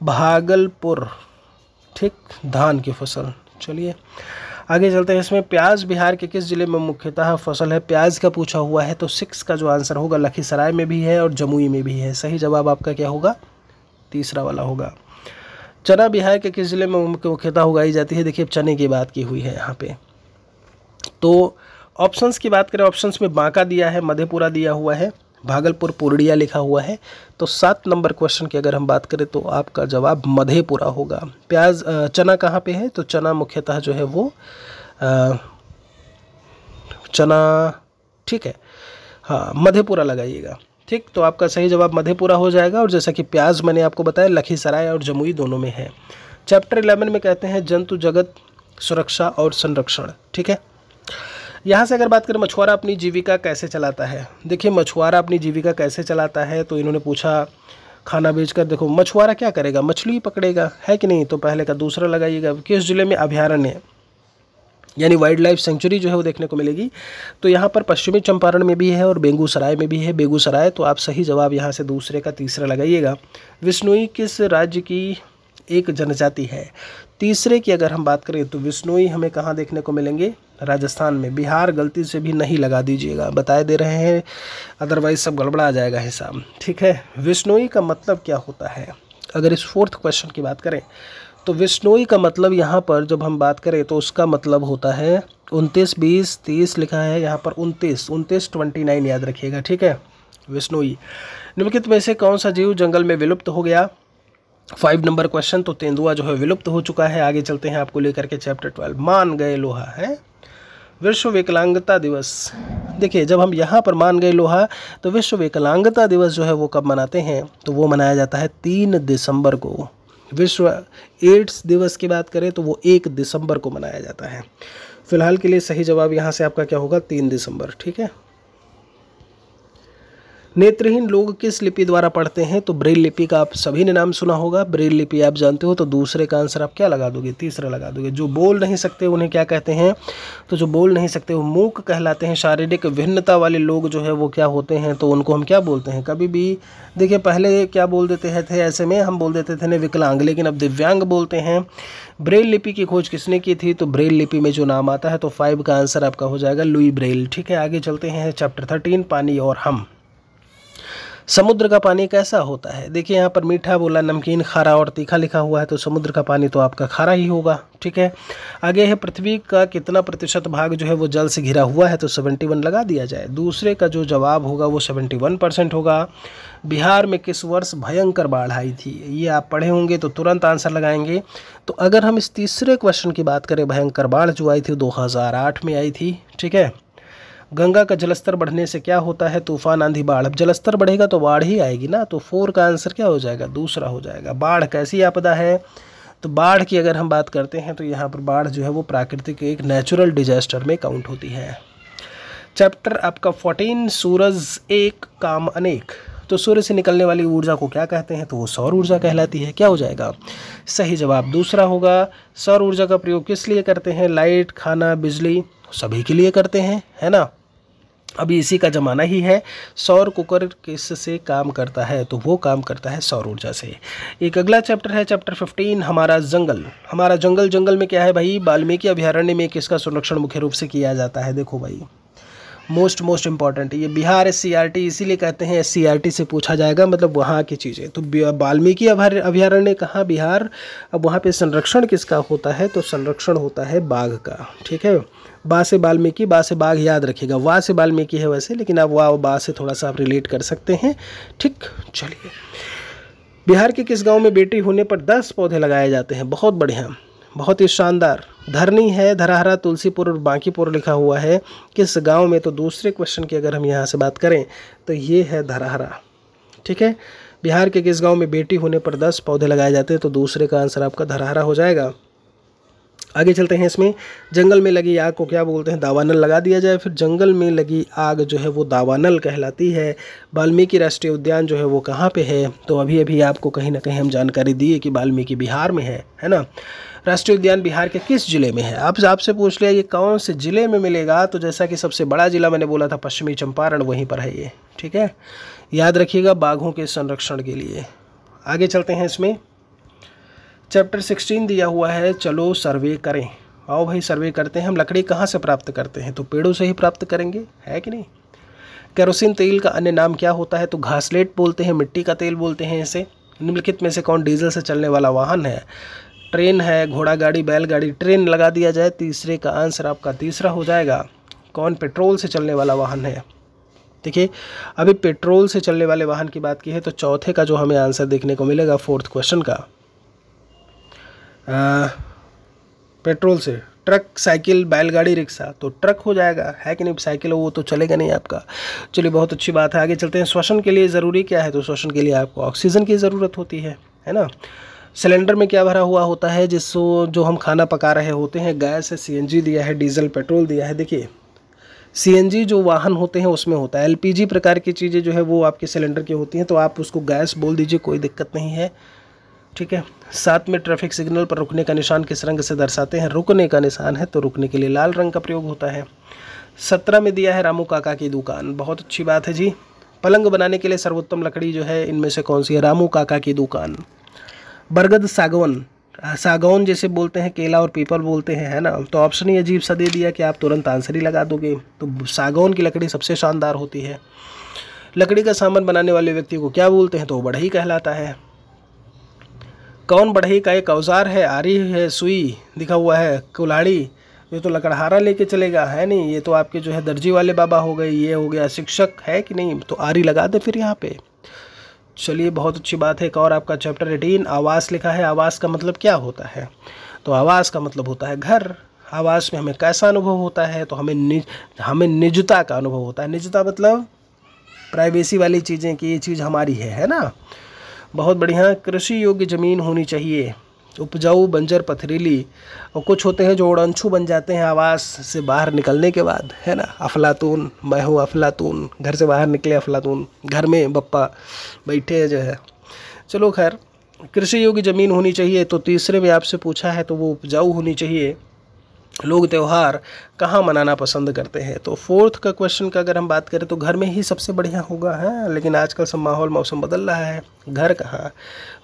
भागलपुर, ठीक, धान की फसल। चलिए आगे चलते हैं। इसमें प्याज बिहार के किस जिले में मुख्यतः फसल है? प्याज का पूछा हुआ है तो 6 का जो आंसर होगा लखीसराय में भी है और जमुई में भी है। सही जवाब आपका क्या होगा? तीसरा वाला होगा। चना बिहार के किस जिले में मुख्यतः उगाई जाती है? देखिए चने की बात की हुई है यहाँ पे। तो ऑप्शंस की बात करें, ऑप्शंस में बांका दिया है, मधेपुरा दिया हुआ है, भागलपुर, पूर्णिया लिखा हुआ है। तो 7 नंबर क्वेश्चन की अगर हम बात करें तो आपका जवाब मधेपुरा होगा। प्याज चना कहाँ पे है? तो चना मुख्यतः जो है वो चना, ठीक है, हाँ, मधेपुरा लगाइएगा, ठीक। तो आपका सही जवाब मधेपुरा हो जाएगा। और जैसा कि प्याज मैंने आपको बताया लखीसराय और जमुई दोनों में है। चैप्टर 11 में कहते हैं जंतु जगत, सुरक्षा और संरक्षण, ठीक है। यहाँ से अगर बात करें मछुआरा अपनी जीविका कैसे चलाता है? देखिए मछुआरा अपनी जीविका कैसे चलाता है, तो इन्होंने पूछा खाना बेचकर। देखो मछुआरा क्या करेगा? मछली पकड़ेगा, है कि नहीं? तो पहले का दूसरा लगाइएगा। किस जिले में अभयारण्य यानी वाइल्ड लाइफ सेंचुरी जो है वो देखने को मिलेगी? तो यहाँ पर पश्चिमी चंपारण में भी है और बेगूसराय में भी है, बेगूसराय। तो आप सही जवाब यहाँ से दूसरे का तीसरा लगाइएगा। विश्नोई किस राज्य की एक जनजाति है? तीसरे की अगर हम बात करें तो विश्नोई हमें कहाँ देखने को मिलेंगे? राजस्थान में। बिहार गलती से भी नहीं लगा दीजिएगा, बताए दे रहे हैं, अदरवाइज सब गड़बड़ा जाएगा हिसाब, ठीक है। विश्नोई का मतलब क्या होता है? अगर इस 4th क्वेश्चन की बात करें तो विश्नोई का मतलब यहाँ पर जब हम बात करें तो उसका मतलब होता है 29, 20, 30 लिखा है यहाँ पर 29, 29 याद रखिएगा, ठीक है। विश्नोई। निम्नलिखित में से कौन सा जीव जंगल में विलुप्त हो गया? 5 नंबर क्वेश्चन। तो तेंदुआ जो है विलुप्त हो चुका है। आगे चलते हैं आपको लेकर के चैप्टर 12। मान गए लोहा है। विश्व विकलांगता दिवस। देखिए जब हम यहाँ पर मान गए लोहा, तो विश्व विकलांगता दिवस जो है वो कब मनाते हैं? तो वो मनाया जाता है 3 दिसंबर को। विश्व एड्स दिवस की बात करें तो वो 1 दिसंबर को मनाया जाता है। फिलहाल के लिए सही जवाब यहाँ से आपका क्या होगा? 3 दिसंबर, ठीक है। नेत्रहीन लोग किस लिपि द्वारा पढ़ते हैं? तो ब्रेल लिपि का आप सभी ने नाम सुना होगा। ब्रेल लिपि आप जानते हो, तो दूसरे का आंसर आप क्या लगा दोगे? तीसरा लगा दोगे। जो बोल नहीं सकते उन्हें क्या कहते हैं? तो जो बोल नहीं सकते वो मूक कहलाते हैं। शारीरिक भिन्नता वाले लोग जो है वो क्या होते हैं? तो उनको हम क्या बोलते हैं? कभी भी देखिए पहले क्या बोल देते थे, ऐसे में हम बोल देते थे विकलांग, लेकिन अब दिव्यांग बोलते हैं। ब्रेल लिपि की खोज किसने की थी? तो ब्रेल लिपि में जो नाम आता है तो 5 का आंसर आपका हो जाएगा लुई ब्रेल, ठीक है। आगे चलते हैं चैप्टर 13 पानी और हम। समुद्र का पानी कैसा होता है? देखिए यहाँ पर मीठा बोला, नमकीन, खारा और तीखा लिखा हुआ है, तो समुद्र का पानी तो आपका खारा ही होगा, ठीक है। आगे है पृथ्वी का कितना प्रतिशत भाग जो है वो जल से घिरा हुआ है? तो 71 लगा दिया जाए। दूसरे का जो जवाब होगा वो 71% होगा। बिहार में किस वर्ष भयंकर बाढ़ आई थी? ये आप पढ़े होंगे तो तुरंत आंसर लगाएंगे। तो अगर हम इस तीसरे क्वेश्चन की बात करें, भयंकर बाढ़ जो आई थी 2008 में आई थी, ठीक है। गंगा का जलस्तर बढ़ने से क्या होता है? तूफान, आंधी, बाढ़। अब जलस्तर बढ़ेगा तो बाढ़ ही आएगी ना, तो 4 का आंसर क्या हो जाएगा? दूसरा हो जाएगा। बाढ़ कैसी आपदा है? तो बाढ़ की अगर हम बात करते हैं तो यहाँ पर बाढ़ जो है वो प्राकृतिक एक नेचुरल डिजास्टर में काउंट होती है। चैप्टर आपका 14 सूरज एक काम अनेक। तो सूर्य से निकलने वाली ऊर्जा को क्या कहते हैं? तो वो सौर ऊर्जा कहलाती है। क्या हो जाएगा? सही जवाब दूसरा होगा। सौर ऊर्जा का प्रयोग किस लिए करते हैं? लाइट, खाना, बिजली, सभी के लिए करते हैं, है ना। अभी इसी का ज़माना ही है। सौर कुकर किससे काम करता है? तो वो काम करता है सौर ऊर्जा से। एक अगला चैप्टर है चैप्टर 15 हमारा जंगल। हमारा जंगल। जंगल में क्या है भाई? वाल्मीकि अभयारण्य में किसका संरक्षण मुख्य रूप से किया जाता है? देखो भाई मोस्ट इम्पॉर्टेंट ये बिहार SCERT इसीलिए कहते हैं SCERT से पूछा जाएगा, मतलब वहाँ की चीज़ें। तो वाल्मीकि अभयारण्य कहाँ, बिहार। अब वहाँ पे संरक्षण किसका होता है, तो संरक्षण होता है बाघ का, ठीक है। बा से वाल्मीकि, बा से बाघ याद रखिएगा, वाह से वाल्मीकि है वैसे, लेकिन अब वाह बा से थोड़ा सा आप रिलेट कर सकते हैं, ठीक। चलिए, बिहार के किस गांव में बेटी होने पर 10 पौधे लगाए जाते हैं, बहुत बढ़िया, बहुत ही शानदार। धरनी है, धराहरा, तुलसीपुर और बांकीपुर लिखा हुआ है, किस गांव में, तो दूसरे क्वेश्चन की अगर हम यहाँ से बात करें तो ये है धराहरा, ठीक है। बिहार के किस गांव में बेटी होने पर 10 पौधे लगाए जाते हैं, तो दूसरे का आंसर आपका धराहरा हो जाएगा। आगे चलते हैं, इसमें जंगल में लगी आग को क्या बोलते हैं, दावानल लगा दिया जाए, फिर जंगल में लगी आग जो है वो दावानल कहलाती है। वाल्मीकि राष्ट्रीय उद्यान जो है वो कहाँ पे है, तो अभी अभी आपको कहीं ना कहीं हम जानकारी दिए कि वाल्मीकि बिहार में है ना। राष्ट्रीय उद्यान बिहार के किस जिले में है, आपसे पूछ लिया ये कौन से जिले में मिलेगा, तो जैसा कि सबसे बड़ा जिला मैंने बोला था पश्चिमी चंपारण, वहीं पर है ये, ठीक है। याद रखिएगा बाघों के संरक्षण के लिए। आगे चलते हैं, इसमें चैप्टर 16 दिया हुआ है, चलो सर्वे करें। आओ भाई सर्वे करते हैं। हम लकड़ी कहाँ से प्राप्त करते हैं, तो पेड़ों से ही प्राप्त करेंगे, है कि नहीं। केरोसिन तेल का अन्य नाम क्या होता है, तो घासलेट बोलते हैं, मिट्टी का तेल बोलते हैं इसे। निम्नलिखित में से कौन डीजल से चलने वाला वाहन है, ट्रेन है, घोड़ा गाड़ी, बैलगाड़ी। ट्रेन लगा दिया जाए, तीसरे का आंसर आपका तीसरा हो जाएगा। कौन पेट्रोल से चलने वाला वाहन है, देखिए अभी पेट्रोल से चलने वाले वाहन की बात की है, तो चौथे का जो हमें आंसर देखने को मिलेगा फोर्थ क्वेश्चन का, पेट्रोल से ट्रक, साइकिल, बैलगाड़ी, रिक्शा, तो ट्रक हो जाएगा, है कि नहीं। साइकिल वो तो चलेगा नहीं आपका। चलिए बहुत अच्छी बात है। आगे चलते हैं, श्वसन के लिए ज़रूरी क्या है, तो श्वसन के लिए आपको ऑक्सीजन की ज़रूरत होती है ना। सिलेंडर में क्या भरा हुआ होता है, जिसको जो हम खाना पका रहे होते हैं, गैस है, CNG दिया है, डीजल पेट्रोल दिया है। देखिए CNG जो वाहन होते हैं उसमें होता है, LPG प्रकार की चीज़ें जो है वो आपके सिलेंडर की होती हैं, तो आप उसको गैस बोल दीजिए, कोई दिक्कत नहीं है, ठीक है। 7 में ट्रैफिक सिग्नल पर रुकने का निशान किस रंग से दर्शाते हैं, रुकने का निशान है तो रुकने के लिए लाल रंग का प्रयोग होता है। 17 में दिया है रामू काका की दुकान, बहुत अच्छी बात है जी। पलंग बनाने के लिए सर्वोत्तम लकड़ी जो है इनमें से कौन सी है, रामू काका की दुकान। बरगद, सागौन, सागौन जैसे बोलते हैं, केला और पीपल बोलते हैं, है ना। तो ऑप्शन ही अजीब सा दे दिया कि आप तुरंत आंसर ही लगा दोगे। तो सागौन की लकड़ी सबसे शानदार होती है। लकड़ी का सामान बनाने वाले व्यक्ति को क्या बोलते हैं, तो वो बढ़ई कहलाता है। कौन बढ़ई का एक औजार है, आरी है, सुई दिखा हुआ है, कुल्हाड़ी, ये तो लकड़हारा लेके चलेगा, है नहीं। ये तो आपके जो है दर्जी वाले बाबा हो गए, ये हो गया शिक्षक, है कि नहीं। तो आरी लगा दे फिर यहाँ पे। चलिए बहुत अच्छी बात है। एक और आपका चैप्टर 18 आवास लिखा है। आवास का मतलब क्या होता है, तो आवास का मतलब होता है घर। आवास में हमें कैसा अनुभव होता है, तो हमें निजता का अनुभव होता है। निजता मतलब प्राइवेसी वाली चीज़ें कि ये चीज़ हमारी है ना। बहुत बढ़िया। कृषि योग्य ज़मीन होनी चाहिए, उपजाऊ, बंजर, पथरीली। और कुछ होते हैं जो उड़नछू बन जाते हैं आवास से बाहर निकलने के बाद, है ना। अफलातून, मैं हूँ अफलातून, घर से बाहर निकले अफलातून, घर में बप्पा बैठे जो है। चलो खैर, कृषि योग्य ज़मीन होनी चाहिए, तो तीसरे में आपसे पूछा है तो वो उपजाऊ होनी चाहिए। लोग त्यौहार कहाँ मनाना पसंद करते हैं, तो फोर्थ का क्वेश्चन का अगर हम बात करें तो घर में ही सबसे बढ़िया होगा, है। लेकिन आजकल सब माहौल मौसम बदल रहा है, घर कहाँ,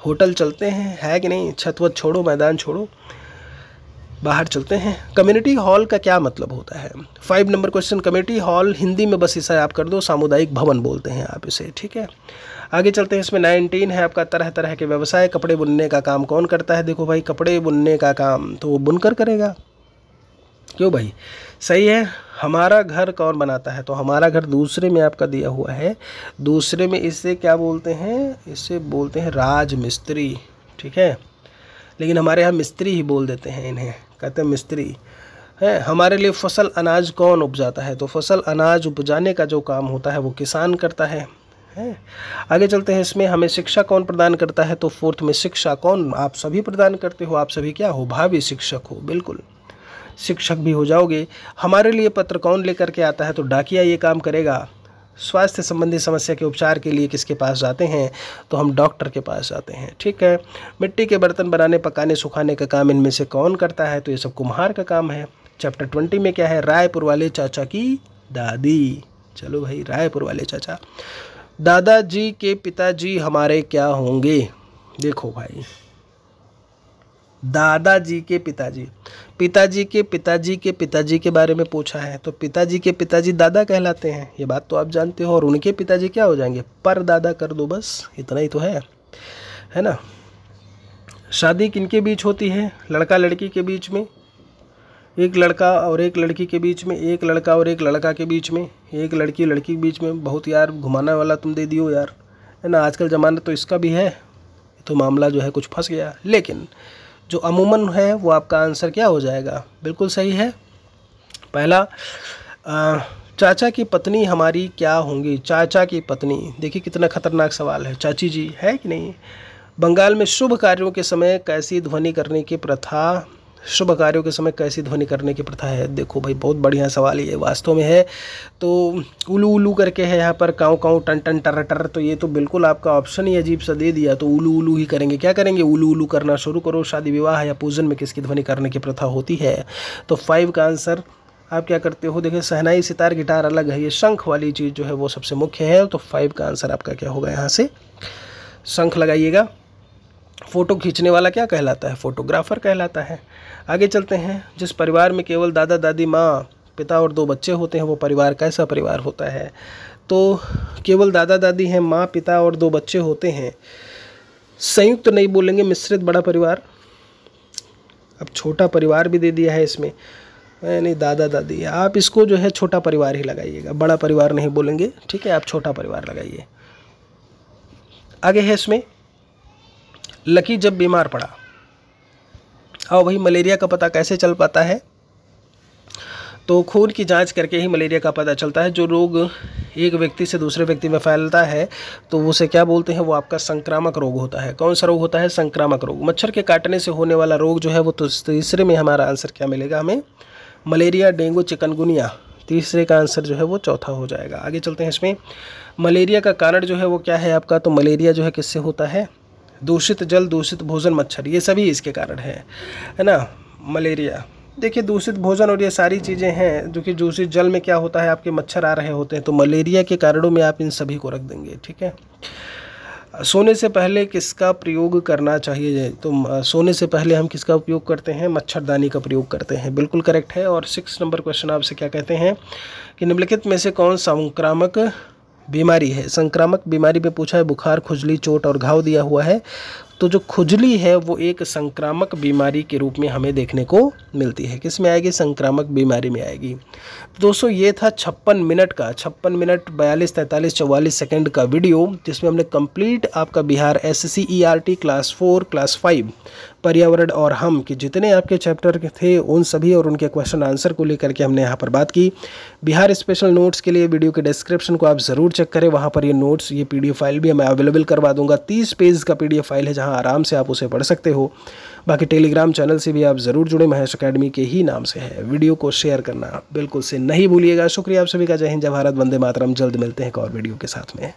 होटल चलते हैं, है कि नहीं। छत वत छोड़ो, मैदान छोड़ो, बाहर चलते हैं। कम्युनिटी हॉल का क्या मतलब होता है, 5 number question. Community hall Hindi में बस इसे आप कर दो, सामुदायिक भवन बोलते हैं आप इसे, ठीक है। आगे चलते हैं, इसमें 19 है आपका तरह तरह के व्यवसाय। कपड़े बुनने का काम कौन करता है, देखो भाई कपड़े बुनने का काम तो वो बुनकर करेगा, क्यों भाई, सही है। हमारा घर कौन बनाता है, तो हमारा घर दूसरे में आपका दिया हुआ है। दूसरे में इसे क्या बोलते हैं, इसे बोलते हैं राज मिस्त्री, ठीक है। लेकिन हमारे यहाँ मिस्त्री ही बोल देते हैं इन्हें, कहते हैं मिस्त्री, है। हमारे लिए फसल अनाज कौन उपजाता है, तो फसल अनाज उपजाने का जो काम होता है वो किसान करता है। आगे चलते हैं, इसमें हमें शिक्षा कौन प्रदान करता है, तो फोर्थ में शिक्षा कौन, आप सभी प्रदान करते हो। आप सभी क्या हो, भावी शिक्षक हो, बिल्कुल शिक्षक भी हो जाओगे। हमारे लिए पत्र कौन लेकर के आता है, तो डाकिया ये काम करेगा। स्वास्थ्य संबंधी समस्या के उपचार के लिए किसके पास जाते हैं, तो हम डॉक्टर के पास जाते हैं, ठीक है। मिट्टी के बर्तन बनाने, पकाने, सुखाने का काम इनमें से कौन करता है, तो ये सब कुम्हार का काम है। चैप्टर 20 में क्या है, रायपुर वाले चाचा की दादी। चलो भाई, रायपुर वाले चाचा। दादाजी के पिताजी हमारे क्या होंगे, देखो भाई दादाजी के पिताजी, पिताजी के पिताजी के पिताजी के बारे में पूछा है तो पिताजी के पिताजी दादा कहलाते हैं, ये बात तो आप जानते हो। और उनके पिताजी क्या हो जाएंगे, परदादा कर दो, बस इतना ही तो है ना। शादी किनके बीच होती है, लड़का लड़की के बीच में, एक लड़का और एक लड़की के बीच में, एक लड़का और एक लड़का के बीच में, एक लड़की लड़की के बीच में। बहुत यार घुमाने वाला तुम दे दियो यार, है ना। आजकल ज़माना तो इसका भी है, तो मामला जो है कुछ फंस गया। लेकिन जो अमूमन है वो आपका आंसर क्या हो जाएगा, बिल्कुल सही है। पहला, चाचा की पत्नी हमारी क्या होंगी, चाचा की पत्नी। देखिए कितना खतरनाक सवाल है, चाची जी है कि नहीं। बंगाल में शुभ कार्यों के समय कैसी ध्वनि करने की प्रथा, शुभ कार्यों के समय कैसी ध्वनि करने की प्रथा है। देखो भाई बहुत बढ़िया सवाल ये वास्तव में है। तो उलू उलू करके है यहाँ पर, काऊ काऊ टन टन टर टर, तो ये तो बिल्कुल आपका ऑप्शन ही अजीब सा दे दिया। तो उलू उलू ही करेंगे, क्या करेंगे, उलू उलू करना शुरू करो। शादी विवाह या पूजन में किसकी ध्वनि करने की प्रथा होती है। तो 5 का आंसर आप क्या करते हो, देखिए शहनाई सितार गिटार अलग है, ये शंख वाली चीज़ जो है वो सबसे मुख्य है। तो 5 का आंसर आपका क्या होगा, यहाँ से शंख लगाइएगा। फ़ोटो खींचने वाला क्या कहलाता है, फोटोग्राफर कहलाता है। आगे चलते हैं। जिस परिवार में केवल दादा दादी माँ पिता और 2 बच्चे होते हैं वो परिवार कैसा परिवार होता है। तो केवल दादा दादी हैं, माँ पिता और 2 बच्चे होते हैं, संयुक्त नहीं बोलेंगे, मिश्रित बड़ा परिवार। अब छोटा परिवार भी दे दिया है इसमें, नहीं दादा दादी, आप इसको जो है छोटा परिवार ही लगाइएगा, बड़ा परिवार नहीं बोलेंगे, ठीक है, आप छोटा परिवार लगाइए। आगे है इसमें, लकी जब बीमार पड़ा। और वही मलेरिया का पता कैसे चल पाता है, तो खून की जांच करके ही मलेरिया का पता चलता है। जो रोग एक व्यक्ति से दूसरे व्यक्ति में फैलता है तो उसे क्या बोलते हैं, वो आपका संक्रामक रोग होता है। कौन सा रोग होता है, संक्रामक रोग। मच्छर के काटने से होने वाला रोग जो है वो, तो तीसरे में हमारा आंसर क्या मिलेगा हमें, मलेरिया, डेंगू, चिकनगुनिया। तीसरे का आंसर जो है वो चौथा हो जाएगा। आगे चलते हैं इसमें। मलेरिया का कारण जो है वो क्या है आपका, तो मलेरिया जो है किससे होता है, दूषित जल, दूषित भोजन, मच्छर, ये सभी इसके कारण है ना। मलेरिया, देखिए दूषित भोजन और ये सारी चीज़ें हैं जो कि दूषित जल में क्या होता है, आपके मच्छर आ रहे होते हैं, तो मलेरिया के कारणों में आप इन सभी को रख देंगे, ठीक है। सोने से पहले किसका प्रयोग करना चाहिए, तो सोने से पहले हम किसका उपयोग करते हैं, मच्छरदानी का प्रयोग करते हैं, बिल्कुल करेक्ट है। और 6 नंबर क्वेश्चन आपसे क्या कहते हैं कि निम्नलिखित में से कौन संक्रामक बीमारी है। संक्रामक बीमारी में पूछा है, बुखार, खुजली, चोट और घाव दिया हुआ है। तो जो खुजली है वो एक संक्रामक बीमारी के रूप में हमें देखने को मिलती है। किस में आएगी, संक्रामक बीमारी में आएगी। दोस्तों ये था 56 मिनट का, 56 मिनट 42, 43, 44 सेकंड का वीडियो, जिसमें हमने कंप्लीट आपका Bihar SSC ERT class 4 class 5 पर्यावरण और हम के जितने आपके चैप्टर थे उन सभी और उनके क्वेश्चन आंसर को लेकर के हमने यहाँ पर बात की। बिहार स्पेशल नोट्स के लिए वीडियो के डिस्क्रिप्शन को आप ज़रूर चेक करें, वहाँ पर ये नोट्स, ये PDF फाइल भी मैं अवेलेबल करवा दूंगा। 30 पेज का PDF फाइल है जहाँ आराम से आप उसे पढ़ सकते हो। बाकी टेलीग्राम चैनल से भी आप ज़रूर जुड़े, महेश अकेडमी के ही नाम से है। वीडियो को शेयर करना बिल्कुल से नहीं भूलिएगा। शुक्रिया आप सभी का। जय हिंद, जय भारत, वंदे मातरम। जल्द मिलते हैं एक और वीडियो के साथ में।